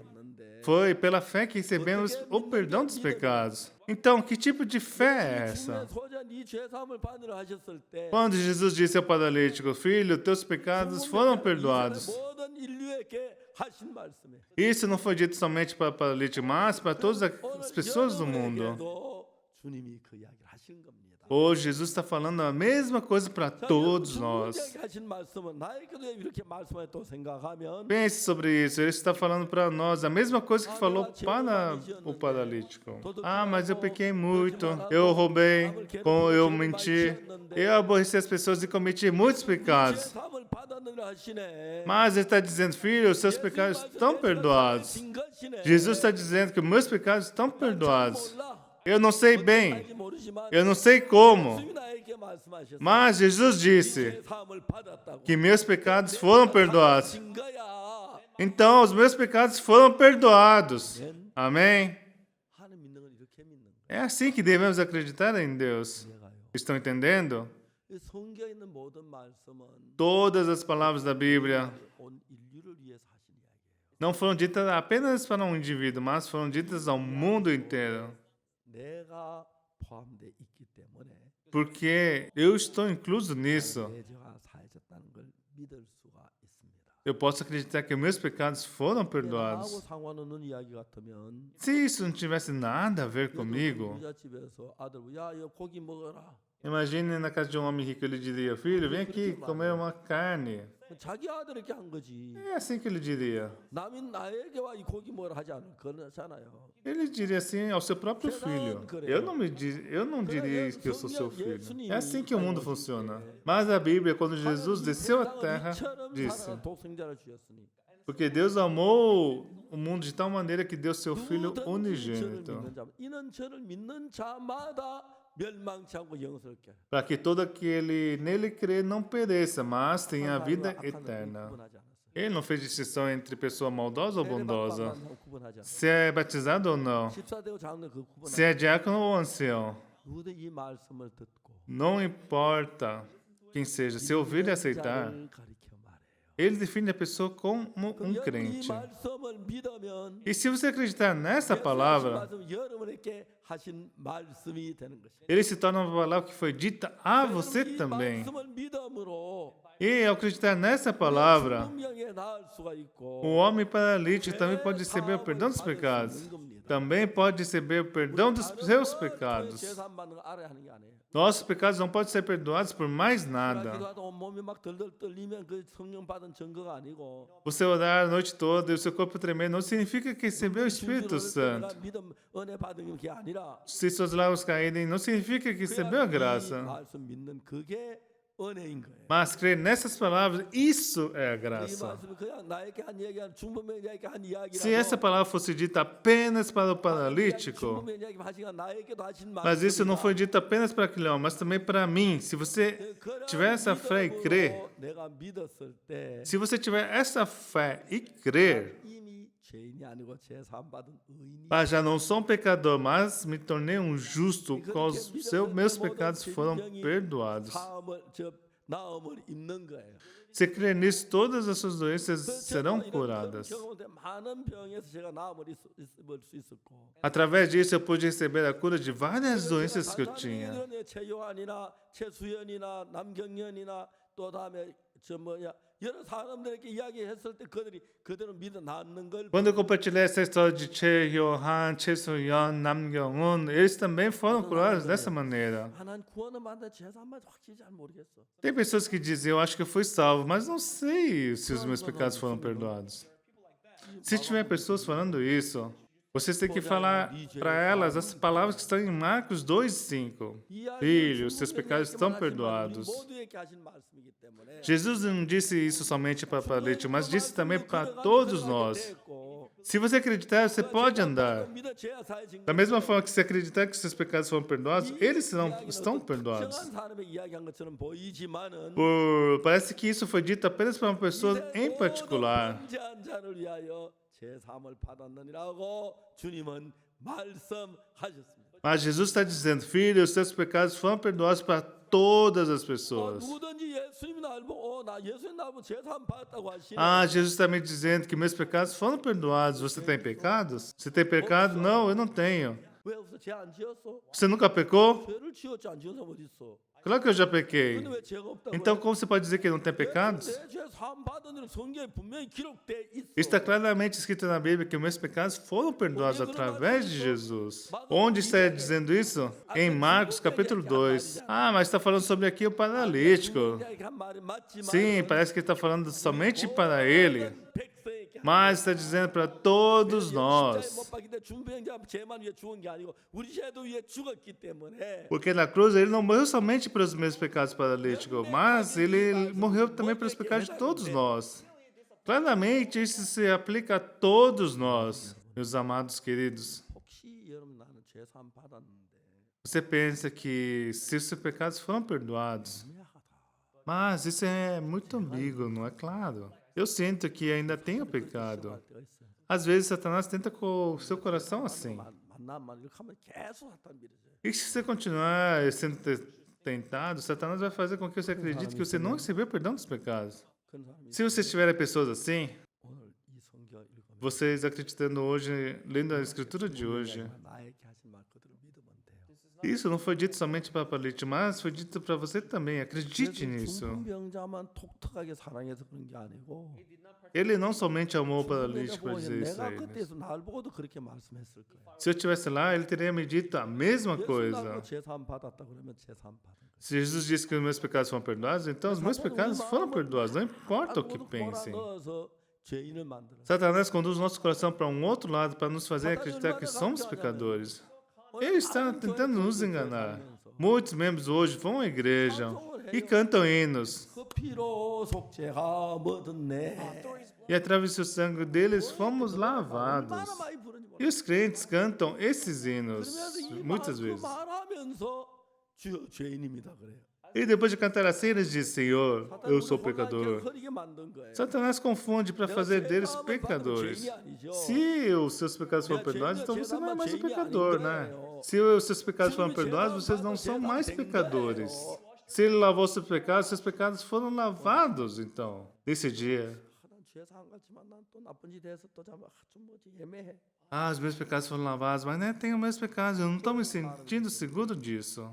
foi pela fé que recebemos o perdão dos pecados. Então, que tipo de fé é essa? 소자 네 죄 사함을 받으라 하셨을 때 Quando Jesus disse ao paralítico, filho, teus pecados foram perdoados. 모든 인류에게 하신 말씀에 Isso não foi dito somente para o paralítico, mas para todas as pessoas do mundo. 여러분에게도 주님이 그 이야기를 하신 겁니다. Hoje, Jesus está falando a mesma coisa para todos nós. 주님에게 하신 말씀은 나에게도 이렇게 말씀을 또 생각하면 Pense sobre isso. Ele está falando para nós a mesma coisa que falou para o paralítico. Ah, mas eu pequei muito. Eu roubei. Eu menti. Eu aborreci as pessoas e cometi muitos pecados. 사함을 받았느라 하시네. Mas ele está dizendo, filho, os seus pecados estão perdoados. Jesus está dizendo que os meus pecados estão perdoados. Eu não sei bem. Eu não sei como. Mas Jesus disse que meus pecados foram perdoados. Então os meus pecados foram perdoados. Amém? 하나님 믿는 건 이렇게 믿는 거예요. É assim que devemos acreditar em Deus. 이해가요. Estão entendendo? 이 성경에 있는 모든 말씀은 Todas as palavras da Bíblia 온 인류를 위해서 하신 이야기예요. não foram ditas apenas para um indivíduo, mas foram ditas ao mundo inteiro. 내가 포함되어 있기 때문에 Porque eu estou incluso nisso. 내 죄가 사해졌다는 걸 믿을 수가 있습니다. Eu posso acreditar que meus pecados foram 나하고 perdoados. 상관없는 이야기 같으면 Se isso não tivesse nada a ver comigo, 부잣집에서 아들, 야, 이거 고기 먹어라. imagine na casa de um homem rico, ele diria: Filho, vem aqui comer uma carne. 자기 아들에게 한 거지. É assim que ele diria. 남이 나에게 와 이 고기 먹으라 하지 그러잖아요. Ele diria assim ao seu próprio filho. Eu não diria que eu sou seu filho. É assim que o mundo funciona. Mas a Bíblia, quando Jesus desceu à terra, disse: 독생자를 주셨으니 Porque Deus amou o mundo de tal maneira que deu seu Filho 누구든지 저를 unigênito, 믿는 자, 이는 저를 믿는 자마다 멸망치 않고 영생스럽게 하라. para que todo aquele nele crê não pereça, mas tenha a vida 악한 사람과 eterna. 구분하지 않았어요. Ele não fez distinção entre pessoa maldosa ou bondosa, 세례받고 구분하지 않았어요. se é batizado ou não, 집사되고 장로 그 구분. se é diácono ou ancião. 누구든 이 말씀을 듣고 Não importa quem seja, se ouvir e aceitar, 자를 가리켜 말해요. ele define a pessoa como um 여러분 이 crente. 말씀을 믿으면 E se você acreditar nessa palavra, 말씀 여러분에게 하신 말씀이 되는 것이에요. ele se torna uma palavra que foi dita a você 이 também. 말씀을 믿음으로 E ao acreditar nessa palavra, 분명히 나을 수가 있고 o homem paralítico também pode receber o perdão dos pecados. Também pode receber o perdão dos seus pecados. 제사 안 받는 거 알아야 하는 게 아니에요. Nossos pecados não podem ser perdoados por mais nada. 기도하다 몸이 막 덜덜 떨리면 그 성령 받은 증거가 아니고 Você orar a noite toda e o seu corpo tremer não significa que recebeu o Espírito 내가 Santo. 믿음 은혜 받은 게 아니라 Se seus lábios caírem, não significa que recebeu a 이 graça. 말씀 믿는 그게 은혜인 거예요. Mas crer nessas palavras, isso é a 이 graça. 말씀이 그냥 나에게 한 얘기한 중범에게 한 Se essa 이야기라도 palavra fosse dita apenas para o paralítico, 중범의 이야기 하시가 나에게도 하신 mas isso não 말씀이다. foi dito apenas para aquele homem, mas também para mim. Se você tiver essa fé e crer, 내가 믿었을 때 se você tiver essa fé e crer, 이미 죄인이 아니고 제사함 받은 의인이 ah, já não sou um pecador, mas me tornei um justo, causa meus pecados foram perdoados. 나음을 입는 거예요. Se crer nisso, todas as suas doenças serão 이런 curadas. 경험 때문에 많은 병에서 제가 나음을 입을 수 있었고 Através disso, eu pude receber a cura de várias doenças que eu tinha. 최요한이나 최수연이나 남경련이나 또 다음에 저 뭐야 여러 사람들에게 이야기했을 때 그들은 믿어 낳는 걸 Quando eu compartilhei essa história de Che Hyo-han, Che Soo-yeon, Nam Kyung-un, eles também foram curados dessa maneira. 난 구원을 받는 제사만 확실히 잘 모르겠어. Tem pessoas que dizem, eu acho que eu fui salvo, mas não sei se os meus pecados foram perdoados. Se tiver pessoas falando isso, vocês têm que falar para elas as palavras que estão em Marcos 2:5. Filho, seus pecados estão perdoados. 모두에게 하신 말씀이기 때문에 Jesus não disse isso somente para paralítico, mas disse também para todos nós. Se você acreditar, você pode andar. Da mesma forma que se acreditar que seus pecados foram perdoados, eles estão perdoados. Parece que isso foi dito apenas para uma pessoa em particular. Mas Jesus está dizendo, filho, os seus pecados foram perdoados para todas as pessoas. Ah, Jesus está me dizendo que meus pecados foram perdoados. Você tem pecados? Você tem pecado? Não, eu não tenho. Você nunca pecou? Claro que eu já pequei. Então, como você pode dizer que não tem pecados? Está claramente escrito na Bíblia que meus pecados foram perdoados através de Jesus. Onde está dizendo isso? Em Marcos, capítulo 2. Ah, mas está falando sobre aqui o paralítico. Sim, parece que está falando somente para ele. Mas está dizendo para todos nós. Porque na cruz ele não morreu somente pelos meus pecados paralíticos, mas ele morreu também pelos pecados de todos nós. Claramente isso se aplica a todos nós, meus amados queridos. Você pensa que se os seus pecados foram perdoados, mas isso é muito ambíguo, não é claro? Eu sinto que ainda tenho pecado. 할 때가 있어요. Às vezes, Satanás tenta com o seu coração assim. 만나면 이렇게 하면 계속 사탄 밀어줘요. E se você continuar sendo tentado, Satanás vai fazer com que você acredite que você não recebeu perdão dos pecados. 그런 사람이 Se vocês tiverem pessoas assim, 오늘 이 성경 읽으면 vocês acreditando hoje, lendo a escritura de hoje, 나에게 하신 말 그대로 믿으면 돼요. isso não foi dito somente para Palite, mas foi dito para você também. Acredite nisso. 중풍병자만 독특하게 사랑해서 그런 게 아니고 Ele não somente amou o paralítico para 보고 dizer isso a 내가 ele. 그때서 날 보고도 그렇게 말씀했을 거예요. Se eu estivesse lá, ele teria me dito a mesma 예수 coisa. 날고 제사함 받았다 그러면 제사함 받은 거예요. Se Jesus disse que os meus pecados foram perdoados, então os meus pecados foram perdoados, não importa o que pensem. 넣어서 죄인을 만들어. Satanás conduz o nosso coração para um outro lado para nos fazer acreditar que somos pecadores. Ele está tentando nos enganar. Muitos membros hoje vão à igreja e cantam hinos. 그 피로 속죄가 뭐든네. E através do sangue deles fomos lavados. 얼마나 많이 부르는지 몰라. E os crentes cantam esses hinos 그러면서 이 muitas 그 vezes. 말하면서 주여 죄인입니다 그래요. E depois de cantar assim, eles dizem: Senhor, eu sou pecador. 흐리게 만든 거예요. Satanás confunde para fazer deles pecadores. Se os seus pecados foram perdoados, então você não é mais um pecador, né? Se os seus pecados foram perdoados, vocês não são mais pecadores. Se ele lavou seus pecados foram lavados, então. Nesse dia, 난 죄사 안 같지만 난 또 나쁜 짓 해서 또 좀 뭐지 애매해. os meus pecados foram lavados, mas né, tenho meus pecados, eu não estou me sentindo seguro disso.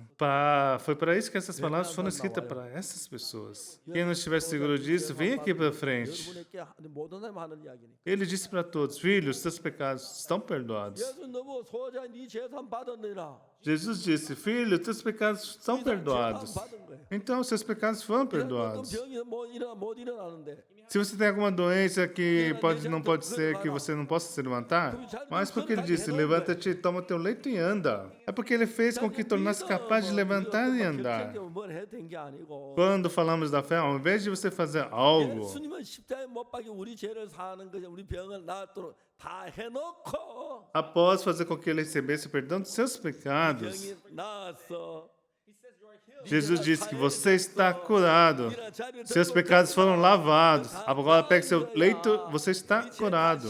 Foi para isso que essas palavras foram escritas para essas pessoas. Quem não estiver seguro disso, vem aqui para frente. 여러분에게 모든 사람 하는 이야기니까. Ele disse para todos: Filhos, seus pecados estão perdoados. 예수 너무 소자 네 죄산 받았느라. Jesus disse: Filho, teus pecados estão perdoados. 받은 거예요. Então, seus pecados foram 어떤 perdoados. 병이 못 일어나는데. Se você tem alguma doença que não pode ser que você não possa se levantar, mas porque ele disse: Levanta-te, toma teu leito e anda. É porque ele fez com que tornasse capaz de levantar e andar. 뭘 해야 되는 게 아니고. Quando falamos da fé, ao invés de você fazer algo, 예수님은 십자가에 못 박혀 우리 죄를 사는 거죠. 우리 병을 낫도록 다 해놓고 após fazer com que ele recebesse o perdão dos seus pecados, 병이 나았어. Jesus disse que você está curado. Seus pecados foram lavados. Agora pegue seu leito, você está curado.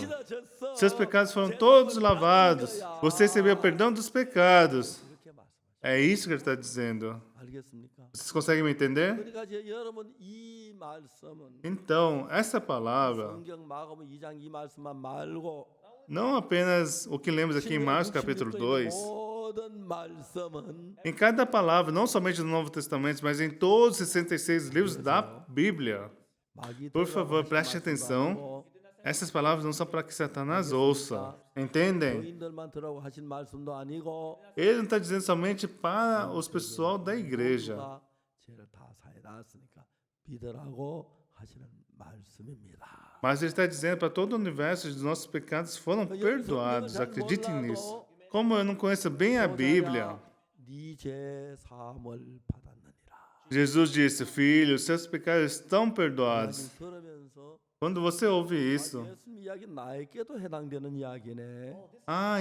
Seus pecados foram todos lavados. Você recebeu o perdão dos pecados. 이렇게 말씀하셔. É isso que ele está dizendo. 알겠습니까? Vocês conseguem me entender? 그러니까 이제 여러분 이 말씀은 Então, essa palavra, 성경 마가복음 2장 이 말씀만 말고 não apenas o que lemos aqui em Marcos capítulo 2, 모든 말씀은 em cada palavra, não somente no Novo Testamento, mas em todos os 66 livros da Bíblia, 마귀 por favor, 들어가고 preste 말씀도 atenção. 아니고 Essas palavras não são para que Satanás ouça. Entendem? 교인들만 들어가고 하신 말씀도 아니고 Ele não está dizendo somente para os pessoal da igreja. 모두가 죄를 다 사해놨으니까 믿으라고 하시는 말씀입니다. Mas ele está dizendo para todo o universo que os nossos pecados foram perdoados. Acreditem nisso. Como eu não conheço bem a Bíblia, 네죄 사함을 받았느니라. Jesus disse: Filho, seus pecados estão perdoados. 이야기를 들으면서 Quando você ouve isso, 예수님 이야기 나에게도 해당되는 이야기네.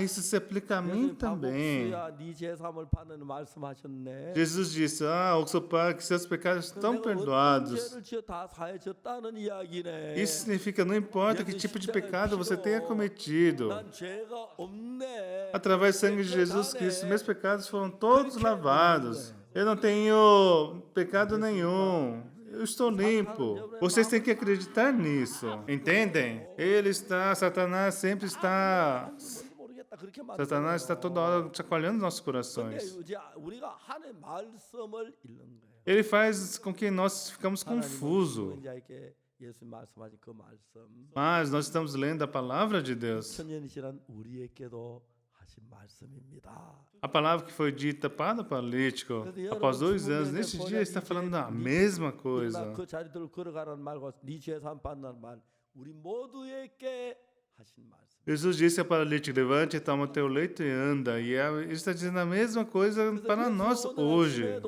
isso se aplica a mim também. 네죄 사함을 받는 말씀하셨네. Jesus disse: o seu pai, que seus pecados estão 내가 어떤 perdoados. 죄를 지어 다 사해졌다는 이야기네. Isso significa, não importa que tipo de pecado você tenha cometido. 난 죄가 없네. Através do sangue de Jesus Cristo, meus pecados foram todos lavados. Eu não tenho pecado nenhum. Eu estou limpo. Vocês têm que acreditar nisso. Entendem? Satanás sempre está. 모르겠다. 그렇게 Satanás está toda hora chacoalhando nossos corações. 이제 우리가 하나님의 말씀을 읽는 거예요. Ele faz com que nós ficamos confusos. 이제 예수님 말씀하신 그 말씀. Mas nós estamos lendo a palavra de Deus. 천년이시란 우리에게도 하신 말씀입니다. A palavra que foi dita para o paralítico, após 2 anos, nesse dia ele está falando a mesma coisa. 그 자리들을 걸어가라는 말과 네 죄산 받는 말 우리 모두에게 하신 말씀. Jesus disse ao paralítico: Levante, toma teu leito e anda. E ele está dizendo a mesma coisa para nós hoje.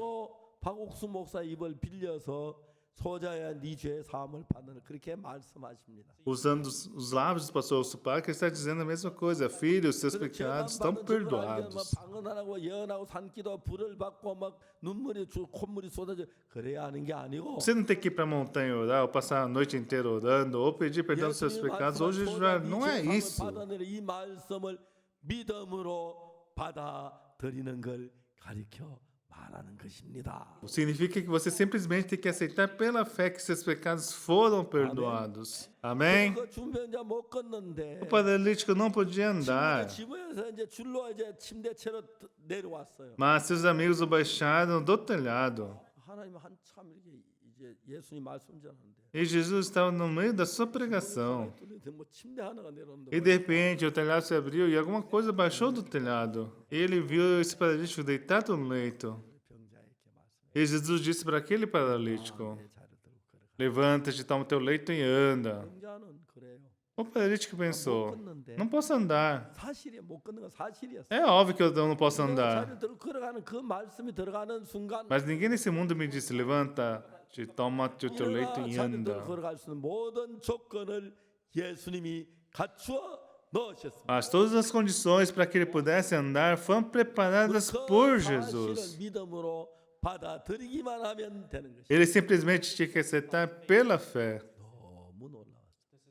박옥수 목사 입을 빌려서 소자야 네 죄의 사함을 받는 그렇게 말씀하십니다. Usando os lábios do pastor Usupac, ele está dizendo a mesma coisa. Filho, os seus 그래서 pecados 죄만 estão 받는 적을 알게 하면 perdoados. 방언하고 예언하고 산기도 불을 받고 막 눈물이 콧물이 쏟아져 그래야 하는 게 아니고 Você não tem que ir para a montanha orar, ou passar a noite inteira orando, ou pedir perdão dos seus 예수님이 pecados, ou 말씀한 jejuar. 소자 Não 네 é 죄의 isso. 사함을 받아내는 이 말씀을 믿음으로 받아들이는 걸 가리켜 말하는 것입니다. Significa que você simplesmente tem que aceitar pela fé que seus pecados foram perdoados. Amém? 그 준변자 못 걷는데 O paralítico não podia andar, 집에서 이제 줄로 이제 침대채로 내려왔어요. mas seus amigos o baixaram do telhado. 하나님 한참 이렇게 이제 예수님 말씀 전하는데 E Jesus estava no meio da sua pregação. 뭐 침대 하나가 내려오는데 E de repente o telhado se abriu e alguma coisa baixou do telhado. E ele viu esse paralítico deitado no leito. 병자에게 말씀해 E Jesus disse para aquele paralítico: 내 자리로 들고 걸어가. levanta-te, toma o teu leito e anda. 병자는 그래요. O paralítico 못 pensou: 걷는데 não posso andar. 사실이 못 걷는 건 사실이었어. É óbvio que eu não posso 내가 andar. 자리로 들고 걸어가는 그 말씀이 들어가는 순간 Mas ninguém nesse mundo me disse: levanta-te, toma o teu leito 일어나 e 자리로 들고 anda. 걸어갈 수 있는 모든 조건을 예수님이 갖추어 넣으셨습니다. Mas todas as condições para que ele pudesse andar foram preparadas 그 por 사실을 Jesus. 믿음으로 받아들이기만 하면 되는 것이죠. Ele simplesmente tinha que aceitar pela fé. 너무 놀라웠어요.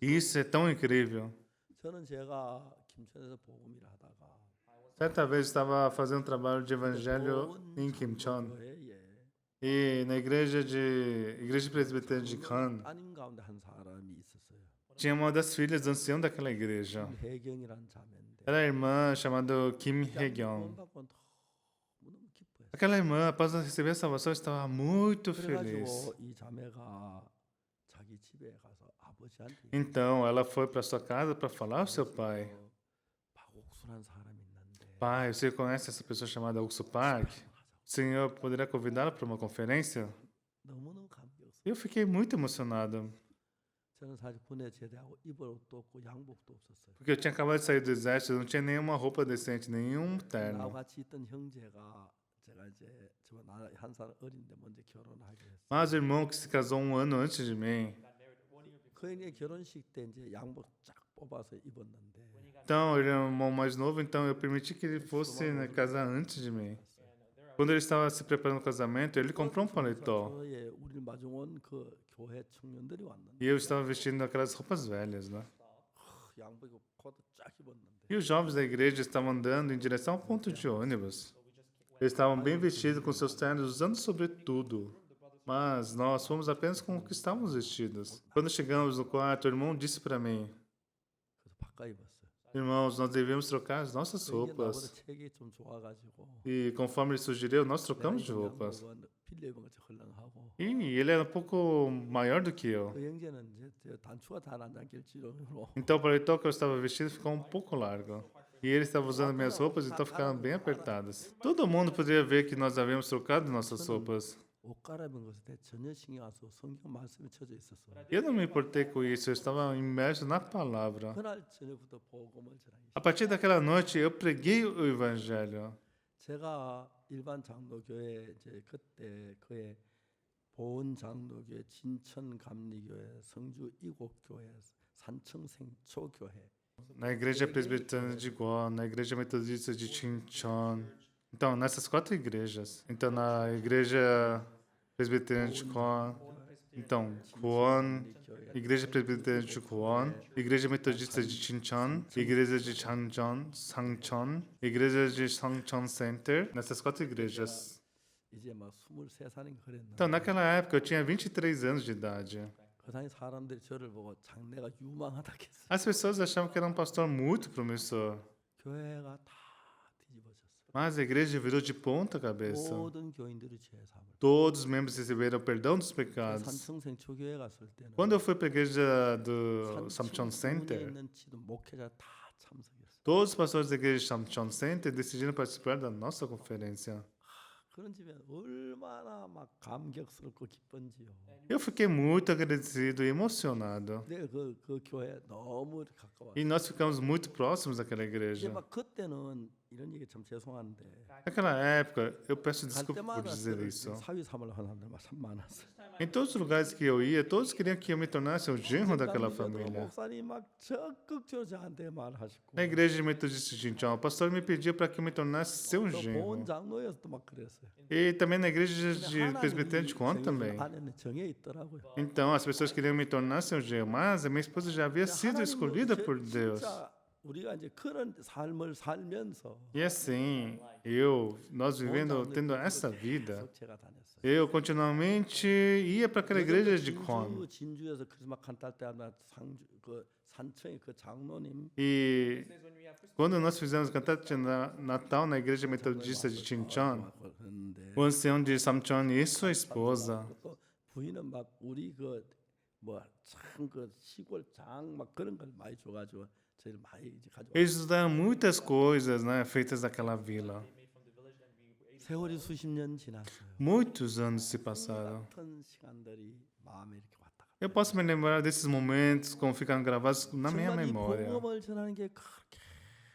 Isso é tão incrível. 저는 제가 김천에서 복음을 하다가 Certa vez estava fazendo um trabalho de evangelho em Kimchon. 교회에 E na igreja presbiteriana de Khan, 따님 가운데 한 사람이 있었어요. tinha uma das filhas do ancião daquela igreja. 혜경이라는 자매인데 Era a irmã chamada Kim Hye-kyung. 갖고 너무 기뻐했어요. Aquela irmã, após receber a salvação, estava muito feliz. 그래가지고 이 자매가 자기 집에 가서 아버지한테 Então, ela foi para sua casa para falar ao seu pai. 박옥수라는 사람이 있는데 Pai, você conhece essa pessoa chamada Uksu Park? O senhor poderia convidá-la para uma conferência? 너무너무 감격스러워. Eu fiquei muito emocionado, 저는 사실 군에 제대하고 입을 옷도 없고 양복도 없었어요. porque eu tinha acabado de sair do exército, eu não tinha nenhuma roupa decente, nenhum 나와 terno. 같이 있던 형제가 제가 이제 저보다 한 살 어린데 먼저 결혼하게 했어요. Mas o irmão que se casou um ano antes de mim, 그 형의 결혼식 때 이제 양복 쫙 뽑아서 입었는데 então ele é um irmão mais novo, então eu permiti que ele fosse casar antes de mim. Quando ele estava se preparando para o casamento, ele comprou um paletó. 저의 우리를 마중 온 그 교회 청년들이 왔는데 E eu estava vestindo aquelas roupas velhas, né? 양복 입고 코트 쫙 입었는데 E os jovens da igreja estavam andando em direção ao ponto de ônibus. Eles estavam bem vestidos com seus ternos, usando sobretudo. Mas nós fomos apenas com o que estávamos vestidos. Quando chegamos no quarto, o irmão disse para mim: 그래서 바꿔 입었어요. irmãos, nós devemos trocar as nossas 이게 나보다 roupas. 체격이 좀 좋아가지고 E conforme ele sugeriu, nós trocamos de roupas. 양복은 빌려 입은 것이 헐렁하고 E ele era um pouco maior do que eu. 그 형제는 이제 저 단추가 다 안 잠길 지로 Então o paletó que eu estava vestido ficou um pouco largo. E ele estava usando minhas roupas, então ficaram bem apertadas. Todo mundo poderia ver que nós havíamos trocado nossas roupas. 옷 갈아입은 것에 전혀 신경 안 써. 성경 말씀에 쳐져 있었어. Eu não me importei com isso, eu estava imerso na palavra. 그날 저녁부터 복음을 전하기 A partir daquela noite, eu preguei o evangelho. 제가 일반 장로교회 이제 그때 그의 보은 장로교회, 진천 감리교회, 성주 이곡교회, 산청 생초교회 Na igreja presbiteriana de Guó, na igreja metodista de Chinchon. Então, nessas 4 igrejas. Então, na igreja presbiteriana de Guó. Então, Guon, igreja presbiteriana de Guon, igreja metodista de Chinchon, igreja de Sangchon, igreja de Sangchon Center. Nessas 4 igrejas. 이제 막 23살인 그랬는데 Então, naquela época, eu tinha 23 anos de idade. 그 당시 사람들이 저를 보고 장래가 유망하다 했어요. As pessoas achavam que era um pastor muito promissor. 교회가 다 뒤집어졌어요. Mas a igreja virou de ponta cabeça. 모든 교인들이 죄 사함을. Todos os membros receberam o perdão dos pecados. 산청생 초교회 갔을 때는 Quando eu fui para a igreja do Samchon 산청에 Center, 있는 지도 목회자 다 참석했어요. todos os pastores da igreja de Samchon Center decidiram participar da nossa conferência. 그런 집에 얼마나 막 감격스럽고 기쁜지요. Eu fiquei muito agradecido e emocionado. 내가 그 교회 너무 가까워. E nós ficamos muito próximos daquela 이제 igreja. 막 그때는 이런 얘기 참 죄송한데 Naquela época, eu peço 갈 desculpa por 때마다 dizer 저를 isso. 사위 삼으려 하는 사람들 참 많았어요. Em todos os lugares que eu ia, todos queriam que eu me tornasse o genro daquela família. 목사님 막 적극적으로 저한테 말하시고 Na igreja metodista de Chinchão, o pastor me pediu para que eu me tornasse seu 또 genro. 보훈 장로에서도 막 그랬어요. E também na igreja de 하나님 presbitério de Conta também. 안에는 정해 있더라고요. Então, as pessoas queriam me tornar seu genro, mas a minha esposa já havia sido escolhida por Deus. 진짜 우리가 이제 그런 삶을 살면서 E assim, nós vivendo, tendo essa vida, 제가 다녔어요. eu continuamente ia para aquela igreja de Con. 진주에서 크리스마스 칸탈 때 하나 상주 그 산청의 그 장로님 E quando nós fizemos cantar de Natal na igreja metodista de Chinchon, 그랬는데 o ancião de Samchon e sua esposa, 또 부인은 막 우리 그 뭐 참 그 시골 장 막 그런 걸 많이 줘가지고 저희를 많이 이제 가지고 eles nos deram muitas coisas, né, feitas daquela vila. 세월이 수십 년 지났어요. Muitos anos se passaram. 같은 시간들이 마음에 이렇게 왔다. Eu posso me lembrar desses momentos como ficaram gravados na minha 정말 이 memória. 복음을 전하는 게 그렇게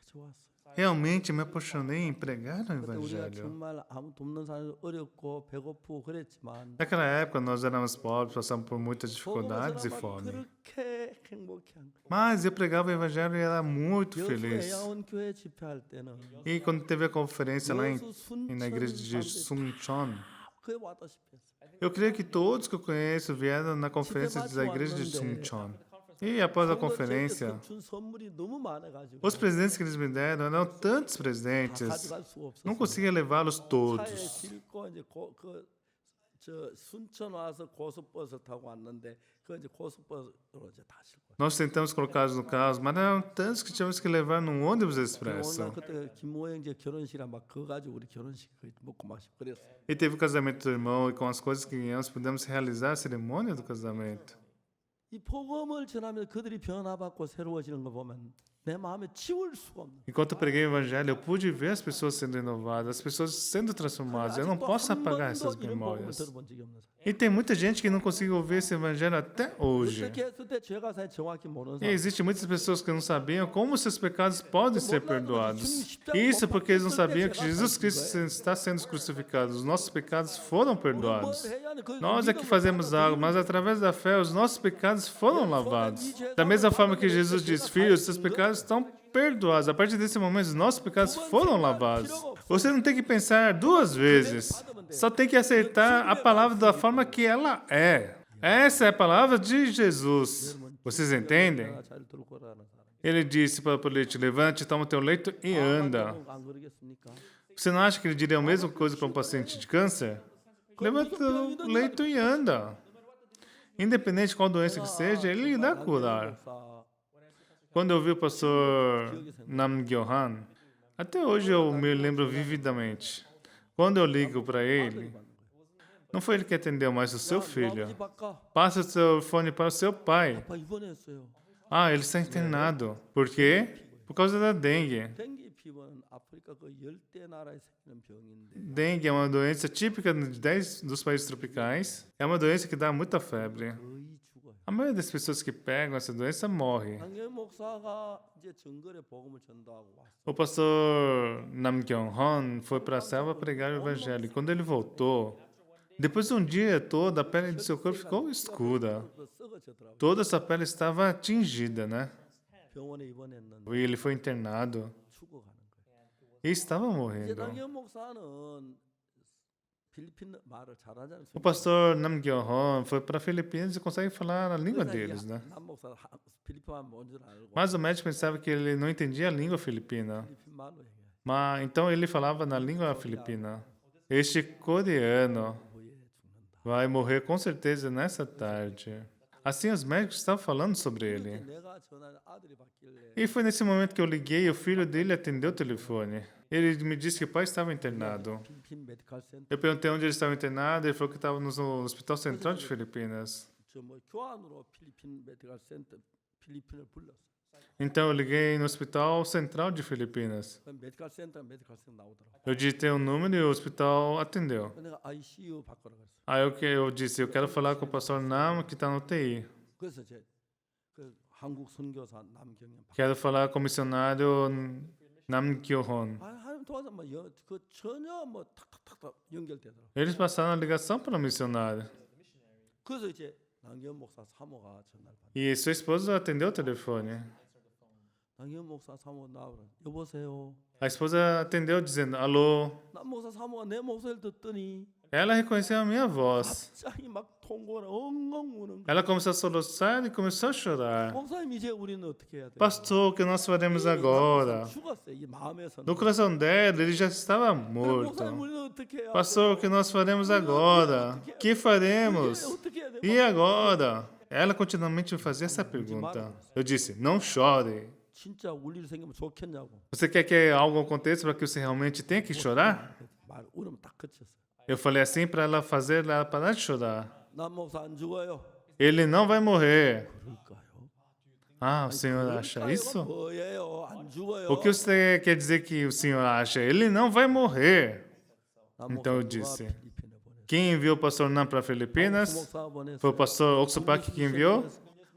좋았어요. Realmente me apaixonei em pregar o 그때 우리가 evangelho. 정말 아무도 없는 사람이 어렵고 배고프고 그랬지만 Naquela época nós éramos pobres, passamos por muitas dificuldades e 복음을 fome. 그렇게 행복해 한 거예요. Mas eu pregava o evangelho e era muito 여수 feliz. 애야원 교회 집회할 때는 E quando teve a conferência lá 여수 na igreja de 순천 Sunchon, 그에 왔다시피 했어요. eu creio que todos que eu conheço vieram na conferência da igreja de Sunchon. E após a conferência, 준 선물이 너무 많아가지고 os presentes que eles me deram eram tantos 다 presentes, 가져갈 수가 não 없었어요. conseguia levá-los 차에 todos. 싣고 이제 저 순천 와서 고속버스 타고 왔는데 그 이제 고속버스로 이제 다 싣고. Nós tentamos colocá-los no carro, mas eram tantos que tínhamos que levar num ônibus expresso. 오늘 그때 김모 형제 결혼식이라 막 그거 가지고 우리 결혼식 먹고 마시고 그랬어요. E teve o casamento do irmão, e com as coisas que ganhamos, pudemos realizar a cerimônia do casamento. 이 복음을 전하면 그들이 변화받고 새로워지는 거 보면 내 마음에 지울 수가 없는. Enquanto eu preguei o evangelho, eu pude ver as pessoas sendo renovadas, as pessoas sendo transformadas. Eu não posso apagar essas 이런 복음을 memórias. 들어본 적이 없는 사람. E tem muita gente que não conseguiu ouvir esse evangelho até hoje. 어떻게 했을 때 죄가 사 정확히 모르는 E 사람. existem muitas pessoas que não sabiam como seus pecados podem ser perdoados. Isso porque eles não sabiam que Jesus Cristo está sendo crucificado. Os nossos pecados foram perdoados. Nós é que fazemos algo, mas através da fé os nossos pecados foram lavados. Da mesma forma que Jesus diz, filhos, seus pecados estão perdoados. A partir desse momento, os nossos pecados foram lavados. Você não tem que pensar duas vezes. Só tem que aceitar a palavra da forma que ela é. Essa é a palavra de Jesus. Vocês entendem? 잘 들고 가라는 사람. Ele disse para o político, levante, toma o teu leito e anda. 안 그러겠습니까? Você não acha que ele diria a mesma coisa para um paciente de câncer? Levanta o leito e anda. Independente de qual doença que seja, ele irá curar. Quando eu vi o pastor Nam Gyohan, até hoje eu me lembro vividamente. Quando eu ligo para ele, não foi ele que atendeu, mas o seu filho. Passa o seu fone para o seu pai. 아빠 입원했어요. Ah, ele está internado. Por quê? Por causa da dengue. 댕기 피부는 아프리카 그 열대 나라에 생기는 병인데 Dengue é uma doença típica de 10 dos países tropicais. É uma doença que dá muita febre. 거의 죽어요. A maioria das pessoas que pegam essa doença morre. 강경 목사가 이제 정글에 복음을 전도하고 왔어. O pastor Nam Kyung-hon foi para a selva pregar o evangelho. E quando ele voltou, depois de um dia todo, a pele do seu corpo ficou escura. 그 썩어졌더라고. Toda essa pele estava atingida, né? 병원에 입원했는데 E ele foi internado 죽어가는 거예요. e estava 이제 morrendo. 강경 목사는 필리핀 말을 잘하잖아요. O pastor Nam Kyung-hon foi para Filipinas e consegue falar a língua 그래서 deles, 이 né? 남 목사는 필리핀만 뭔줄 알고 Mas o médico pensava que ele não entendia a língua filipina. 필리핀 말로 얘기해. Mas então ele falava na língua filipina. Este coreano 후에 죽는다. vai morrer com certeza nessa tarde. Assim os médicos estavam falando sobre 이제 ele. 내가 전화를 아들이 받길래 E foi nesse momento que eu liguei e o filho dele atendeu o telefone. Ele me disse que o pai estava internado. 필리핀 메디컬 센터 Eu perguntei onde ele estava internado, ele falou que estava no Hospital Central de Filipinas. 저뭐 교환으로 필리핀 메디컬 센터 필리핀을 불렀어. Então eu liguei no Hospital Central de Filipinas. 그 메디컬 센터 나오더라고. Eu digitei um número e o hospital atendeu. 내가 ICU 바꾸라 그랬어. Aí eu disse, eu quero falar com o pastor Nam, que está no UTI. 그래서 그 한국 선교사 남경현 Quero falar com o missionário Namgyoon. 하나님 도와서 그 전혀 뭐 탁탁탁탁 연결되더라고. Eles passaram a ligação para o missionário. 그래서 이제 남기현 목사 사모가 전화를 받아. E sua esposa atendeu o telefone. 남기현 목사 사모 나오라. 여보세요. A esposa atendeu dizendo, alô. 남 목사 사모가 내 목소리를 듣더니 Ela reconheceu a minha voz. 갑자기 막 통곡을 엉엉 우는 거야. Ela começou a soluçar e começou a chorar. 목사님 이제 우리는 어떻게 해야 돼? Pastor, o que nós faremos agora? 죽었어요. 이 마음에서는. No coração dela, ele já estava 목사님 morto. 우리는 어떻게 해야 돼? Pastor, o que nós faremos agora? O que faremos? 어떻게 해야 돼? E agora? Ela continuamente me fazia essa pergunta. Eu disse, não chore. 진짜 울 일 생기면 좋겠냐고. Você quer que algo aconteça para que você realmente tenha que chorar? 말 울으면 딱 그쳤어. Eu falei assim para ela fazer ela parar de chorar. 남 목사 안 죽어요. Ele não vai morrer. 그럴까요? Ah, o senhor acha isso? 뭐예요? 안 죽어요. O que você quer dizer que o senhor acha? Ele não vai morrer. 남 Então eu 목사 누가 disse, 필리핀에 보냈어요? quem enviou o pastor Nam para Filipinas? 목사 보냈어요. Foi o pastor Oxupak que enviou?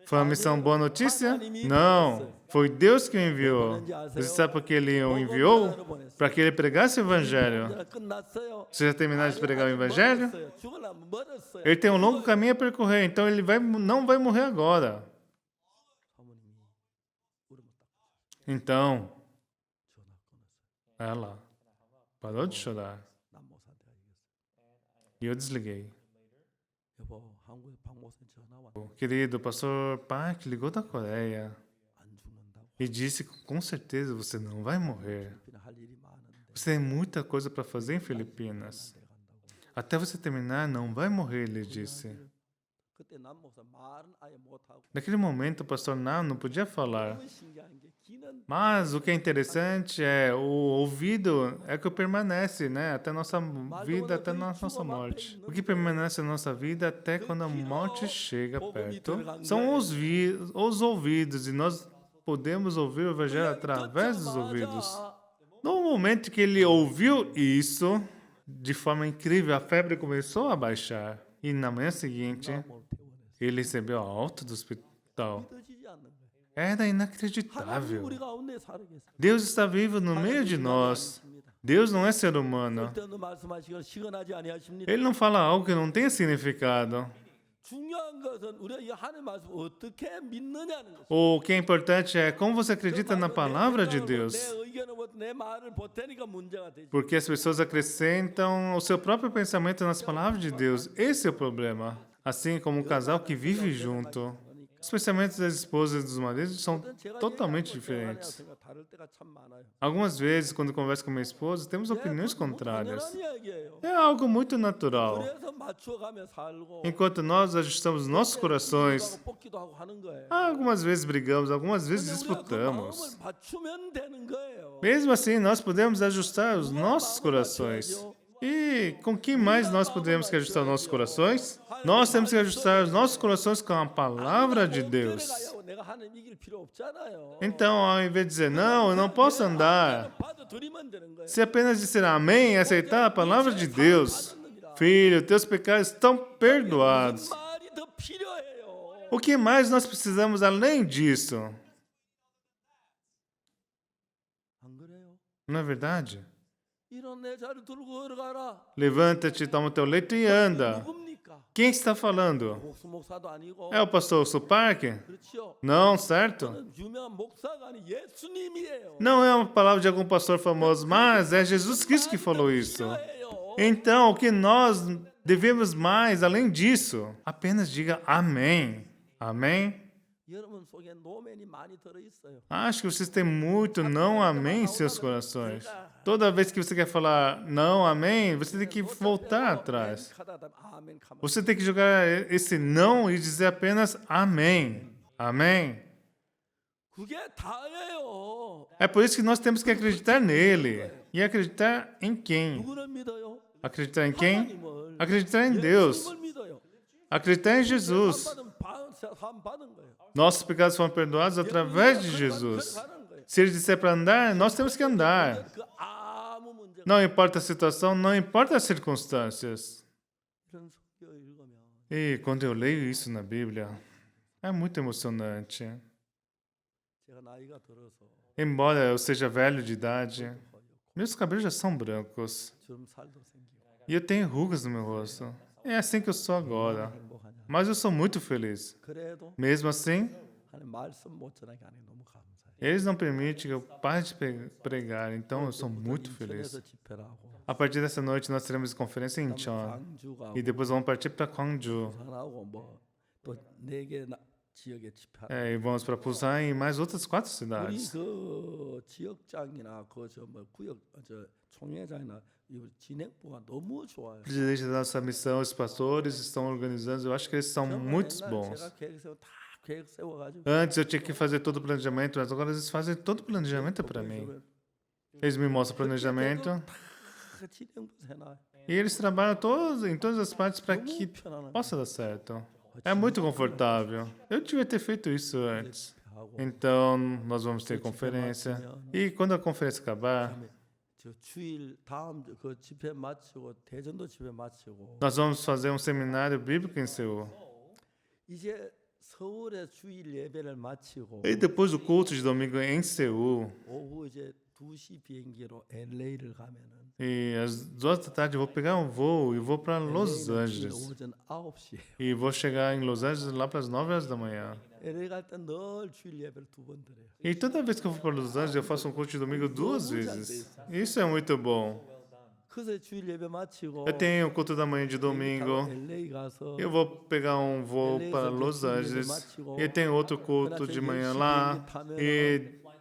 Foi uma missão Boa Notícia? Não, foi Deus que o enviou. Você sabe por que ele o enviou? Para que ele pregasse o evangelho. 끝났어요. Você já terminou de pregar o evangelho? 멀었어요. 죽으려면 멀었어요. Ele tem um longo caminho a percorrer, então ele não vai morrer agora. 사모님이 울으면 딱 Então, 전화 끊었어요. ela parou de chorar. 남 목사한테 얘기했어요. E eu desliguei. 여보, 한국에 박 목사님 전화 왔. Querido, o pastor Park ligou da Coreia 안 죽는다고. e disse que com certeza você não vai morrer. 필리핀에 할 일이 많은데. Você tem muita coisa para fazer em Filipinas. Até você terminar, não vai morrer, ele disse. 그때 남 목사 말은 아예 못 하고. Naquele momento, o pastor Nam não podia falar. 너무 신기한 게 귀는 Mas o que é interessante é o ouvido é que permanece, né? Até nossa vida, até nossa morte. O que permanece na nossa vida até quando a morte chega perto são os ouvidos, e nós podemos ouvir o evangelho através dos ouvidos. No momento que ele ouviu isso, de forma incrível, a febre começou a baixar. E na manhã seguinte, ele recebeu a alta do hospital. 믿어지지 않는 거예요. Era 하나님 inacreditável. 우리 가운데 살아계세요. Deus está vivo no meio de nós. Deus não é ser humano. 그때도 말씀하시기를 시건하지 아니하십니다. Ele não fala algo que não tenha significado. 중요한 것은 우리가 이 하나님 말씀 어떻게 믿느냐는 것이죠. O que é importante é como você acredita na palavra de 내 Deus. 의견을 내 말을 보태니까 문제가 되죠. Porque as pessoas acrescentam o seu próprio pensamento nas palavras de Deus. Esse é o problema. Assim como um casal que vive junto. Os pensamentos das esposas e dos maridos são totalmente diferentes. 다를 때가 참 많아요. Algumas vezes, quando converso com minha esposa, temos opiniões contrárias. 당연한 이야기예요. É algo muito natural. 그래서 맞춰가며 살고 Enquanto nós ajustamos nossos corações, 뽑기도 하고 하는 거예요. algumas vezes brigamos, algumas vezes 근데 우리가 그 disputamos. 마음을 맞추면 되는 거예요. Mesmo assim, nós podemos ajustar os nossos corações. E com que mais nós podemos que ajustar nossos corações? Nós temos que ajustar os nossos corações com a palavra de Deus. 내가 하나님 이길 필요 없잖아요. Então, ao invés de dizer, não, eu não posso andar, 받아들이면 되는 거예요. se apenas disser amém e aceitar a palavra de Deus, filho, teus pecados estão perdoados. 말이 더 필요해요. O que mais nós precisamos além disso? 안 그래요? Não é verdade? 이런 내 자리 들고 걸어가라. Levanta-te, toma o teu leito e anda. 누굽니까? Quem está falando? 목수 목사도 아니고 É o pastor Supark? 그렇지요. Não, certo? 유명한 목사가 아니 예수님이에요. Não é uma palavra de algum pastor famoso, mas é Jesus Cristo que falou isso. 필요해요. Então, o que nós devemos mais além disso? Apenas diga amém. Amém? 여러분 속에 노맨이 많이 들어 있어요. Acho que vocês têm muito não amém em seus corações. Toda vez que você quer falar não amém, você tem que voltar atrás. Você tem que jogar esse não e dizer apenas amém. Amém. 그게 다예요. É por isso que nós temos que acreditar nele. E acreditar em quem? 누구를 믿어요? Acreditar em quem? 하나님을. Acreditar em Deus. 예수님을 믿어요. Acreditar em Jesus. 산 받은 거예요. Nossos pecados foram perdoados através de Jesus. 가는 거예요. Se ele disser para andar, nós temos que andar. 그 아무 문제가 Não importa a situação, não importa as circunstâncias. 이런 성경 읽으면 E quando eu leio isso na Bíblia, é muito emocionante. 제가 나이가 들어서 Embora eu seja velho de idade, meus cabelos já são brancos 주름 살도 생기고 e eu tenho rugas no meu rosto. É assim que eu sou agora. 행복하냐? Mas eu sou muito feliz. 그래도 Mesmo assim, 하나님 말씀 못 전하게 하니 너무 감사해요. eles não permitem que eu pare de pregar, então eu sou muito feliz. 인천에서 집회를 하고 A partir dessa noite nós teremos conferência em Incheon 광주 가고 e depois vamos partir para Gwangju. 부산하고 뭐또 4개 지역에 집회하고 E vamos para Busan e mais outras 4 우리 cidades. 그 지역장이나 그저뭐 구역 저 총회장이나 이 진행부가 너무 좋아요. O presidente da nossa missão, os pastores estão organizando, eu acho que eles são muito 옛날에 bons. 제가 계획 세워 다 계획 세워가지고 Antes eu tinha que fazer todo o planejamento, mas agora eles fazem todo o planejamento para mim. Eles me mostram o planejamento 다 진행부 해놔요. e eles trabalham em todas as partes para 너무 que 편안한 possa dar certo. É muito confortável. Eu devia ter feito isso antes. 하고 Então, nós vamos ter conferência. E quando a conferência acabar, 저 주일 다음 그 집회 마치고 대전도 집회 마치고 nós vamos fazer um seminário bíblico em Seul. 이제 서울에 주일 예배를 마치고 E depois do culto de domingo em Seul, 오후 이제 2시 비행기로 LA를 가면은 e às 2 da tarde eu vou pegar um voo e vou para Los Angeles. 오전 9시에 E vou chegar em Los Angeles lá para as 9 horas da manhã. LA 갈 때 늘 주일 예배를 2번 드려요. E toda vez que eu vou para Los Angeles, eu faço um culto de domingo 2 vezes. Isso é muito bom. 그래서 주일 예배 마치고 Eu tenho o culto da manhã de domingo. LA 가서 Eu vou pegar um voo para Los Angeles. E tenho outro culto de manhã lá.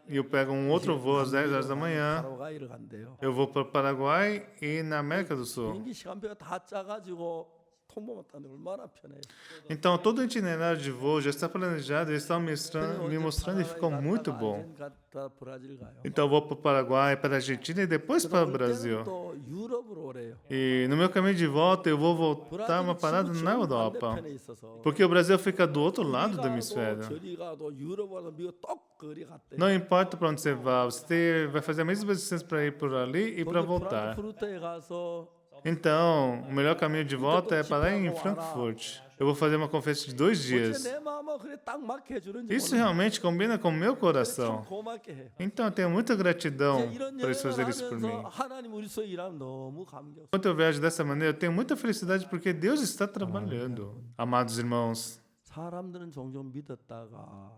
E eu pego um outro voo às 10 horas da manhã. 파라과이를 간대요. Eu vou para o Paraguai e na América do Sul. 비행기 시간표가 다 짜가지고 통보만 따는데 얼마나 편해요. Então, todo o itinerário de voo já está planejado. Eles estão me mostrando e ficou muito bom. 갔다 브라질 가요. Então, eu vou para o Paraguai, para a Argentina e depois para o Brasil. 또 유럽으로 오래요. E no meu caminho de volta, eu vou voltar uma parada na Europa. 반대편에 있어서 Porque o Brasil fica do outro lado do 어디 hemisfério. 가도 저리 가도 유럽 와서 미국 똑 거리 갔대. Não importa para onde você vá, você vai fazer a mesma distância para ir por ali e para voltar. 프랑크푸르트에 가서 Então, o melhor caminho de volta é parar em Frankfurt. Eu vou fazer uma conferência de 2 어째 dias. 내 마음을 그래 딱 맞게 해주는지 Isso 몰라. realmente combina com o meu 참 coração. 고맙게 해요. Então, eu tenho muita gratidão 이제 이런 por eles 여행을 fazerem isso por mim. 하면서 하나님 우리 서 일하면 너무 감격. Enquanto eu viajo dessa maneira, eu tenho muita felicidade porque Deus está trabalhando. Amados irmãos, 사람들은 종종 믿었다가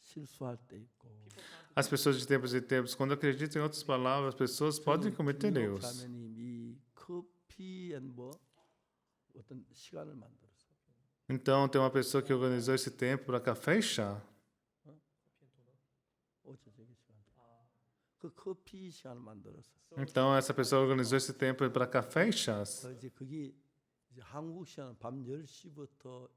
실수할 때 있고. as pessoas de tempos em tempos, quando acreditam em outras palavras, as pessoas podem cometer erros. 자매님이 커피 앤뭐 어떤 시간을 만들었어. Então, tem uma pessoa que organizou esse tempo para café e chá. 어제 저기 시간. 그 커피 시간을 만들었어. Então, essa pessoa organizou esse tempo para café e chás. 이제 그게 이제 한국 시간 밤 10시부터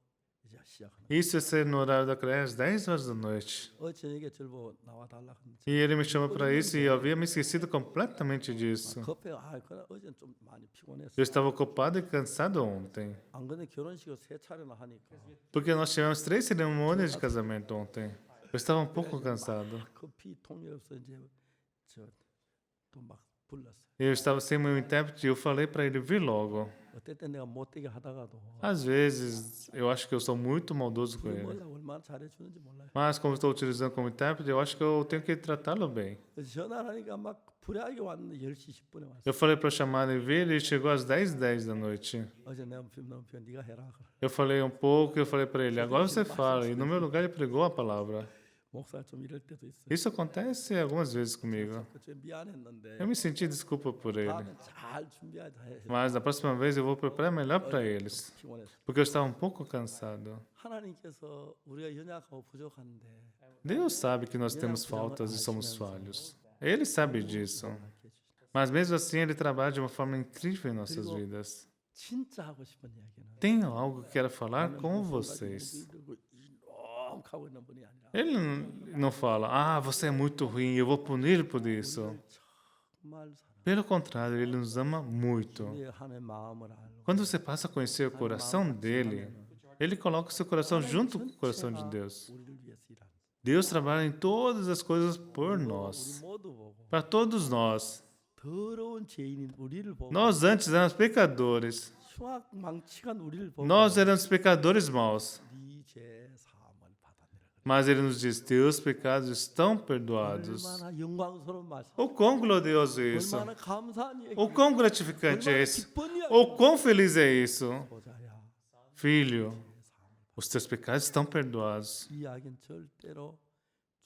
이제 시작하는. Isso é ser no horário da Coreia às 10 horas da noite. 저녁에 절보 나와 달라 그랬는데. E ele me chama para isso e eu havia me esquecido completamente disso. 커피가 그래 어제는 좀 많이 피곤했어. Eu estava ocupado e cansado ontem. 안 그런데 결혼식을 3차례나 하니까 Porque nós tivemos 3 cerimônias de casamento ontem. Eu estava um pouco cansado. 커피 통이 없어 이제 저또막 불렀어. Eu estava sem meu intérprete e eu falei para ele vir logo. 어떨 때 내가 못되게 하다가도 Às vezes, eu acho que eu sou muito maldoso com ele. 몰라 얼마나 잘해주는지 몰라요. Mas como estou utilizando como intérprete, eu acho que eu tenho que tratá-lo bem. 그래서 전화를 하니까 막 불안하게 왔는데 10시 10분에 왔어. Eu falei para chamar ele vir e ele chegou às 10h10 da noite. 어제 너무 피곤 네가 해라. 그래. Eu falei um pouco e eu falei para ele, agora você fala. E no meu lugar ele pregou a palavra. 목사 좀 이럴 때도 있어. Isso acontece algumas vezes comigo. 그좀 미안했는데 Eu me senti desculpa por ele. 다음에 잘 준비하자 해. Mas na próxima vez eu vou preparar melhor para eles. 피곤했어. Porque eu estava um pouco cansado. 하나님께서 우리가 연약하고 부족한데 Deus sabe que nós temos faltas e somos falhos. Ele sabe disso. Mas mesmo assim, Ele trabalha de uma forma incrível em nossas vidas. 진짜 하고 싶은 이야기는 Tenho algo que quero falar com vocês. 하고 있는 분이 아니라 Ele não fala, ah, você é muito ruim, eu vou punir por isso. 정말 사랑. Pelo contrário, Ele nos ama muito. 우리의 하나님의 마음을 알고 Quando você passa a conhecer o coração dele, Ele coloca o seu coração junto com o coração de Deus. 우리를 위해서 일하는. Deus trabalha em todas as coisas por 우리 nós, 모두 보고 para todos nós. 더러운 죄인인 우리를 보고 Nós antes éramos pecadores. 흉악 망치간 우리를 보고 Nós éramos pecadores maus. 네 죄 사함을 받았느라 그래. Mas ele nos diz: teus pecados estão perdoados. 얼마나 영광스러운 말씀. O quão glorioso é isso! 얼마나 감사한 얘기. O quão gratificante é 얼마나 isso! 기쁜 이야기. O quão feliz é isso! 보자야. Filho, os teus pecados estão perdoados. 이 이야기는 절대로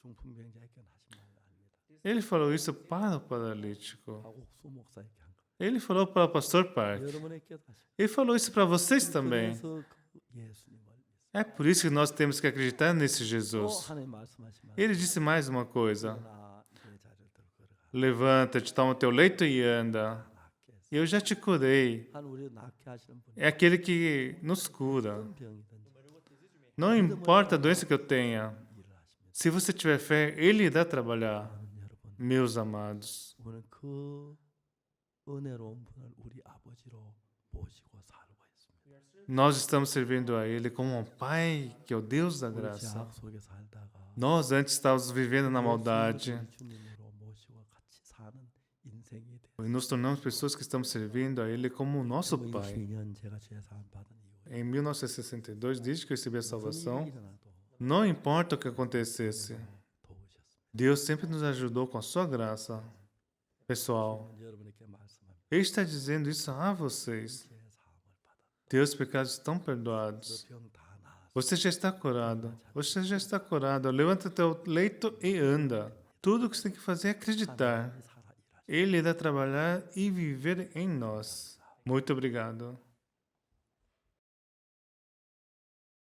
중풍병자에게 하지 말라 합니다. Ele falou isso para o paralítico. 박옥수 목사에게 한 거. Ele falou para o pastor Park. 여러분에게도 하시. Ele falou isso para vocês também. 그래서 그 예수님을 믿습니다. É por isso que nós temos que acreditar nesse 또 Jesus. 하나님 말씀하시면 Ele disse mais uma coisa: 나 내 자리를 들어 걸어가. levanta-te, toma o teu leito e anda. 낫게 해서. Eu já te curei. 한 우리 낫게 하시는 분이 É aquele que nos cura. 어떤 병이든지 Não importa a doença que eu tenha. 일을 하십니다. Se você tiver fé, Ele irá trabalhar. 여러분 Meus amados, 오늘 그 은혜로운 분을 우리 아버지로 모시고 살고 있습니다. nós estamos servindo a Ele como um Pai, que é o Deus da 우리 graça. 죄악 속에 살다가 Nós antes estávamos vivendo na maldade 주님으로 모시고 같이 사는 인생이 돼. e nos tornamos pessoas que estamos servindo a Ele como o nosso Pai. 2002년 제가 죄 사함 받은 이후에 Em 1962, desde que eu recebi a 무슨 salvação, 일이 일어나도 não importa o que acontecesse, 도우셨습니다. Deus sempre nos ajudou com a sua graça. Pessoal, 여러분에게 말씀합니다. Ele está dizendo isso a vocês. 죄 사함을 받아. Teus pecados estão perdoados. 병다 나았어. Você já está curado. Você já está curado. Levanta teu leito e anda. Tudo o que você tem que fazer é acreditar. 살아 일하시. Ele irá trabalhar e viver em nós. Muito obrigado.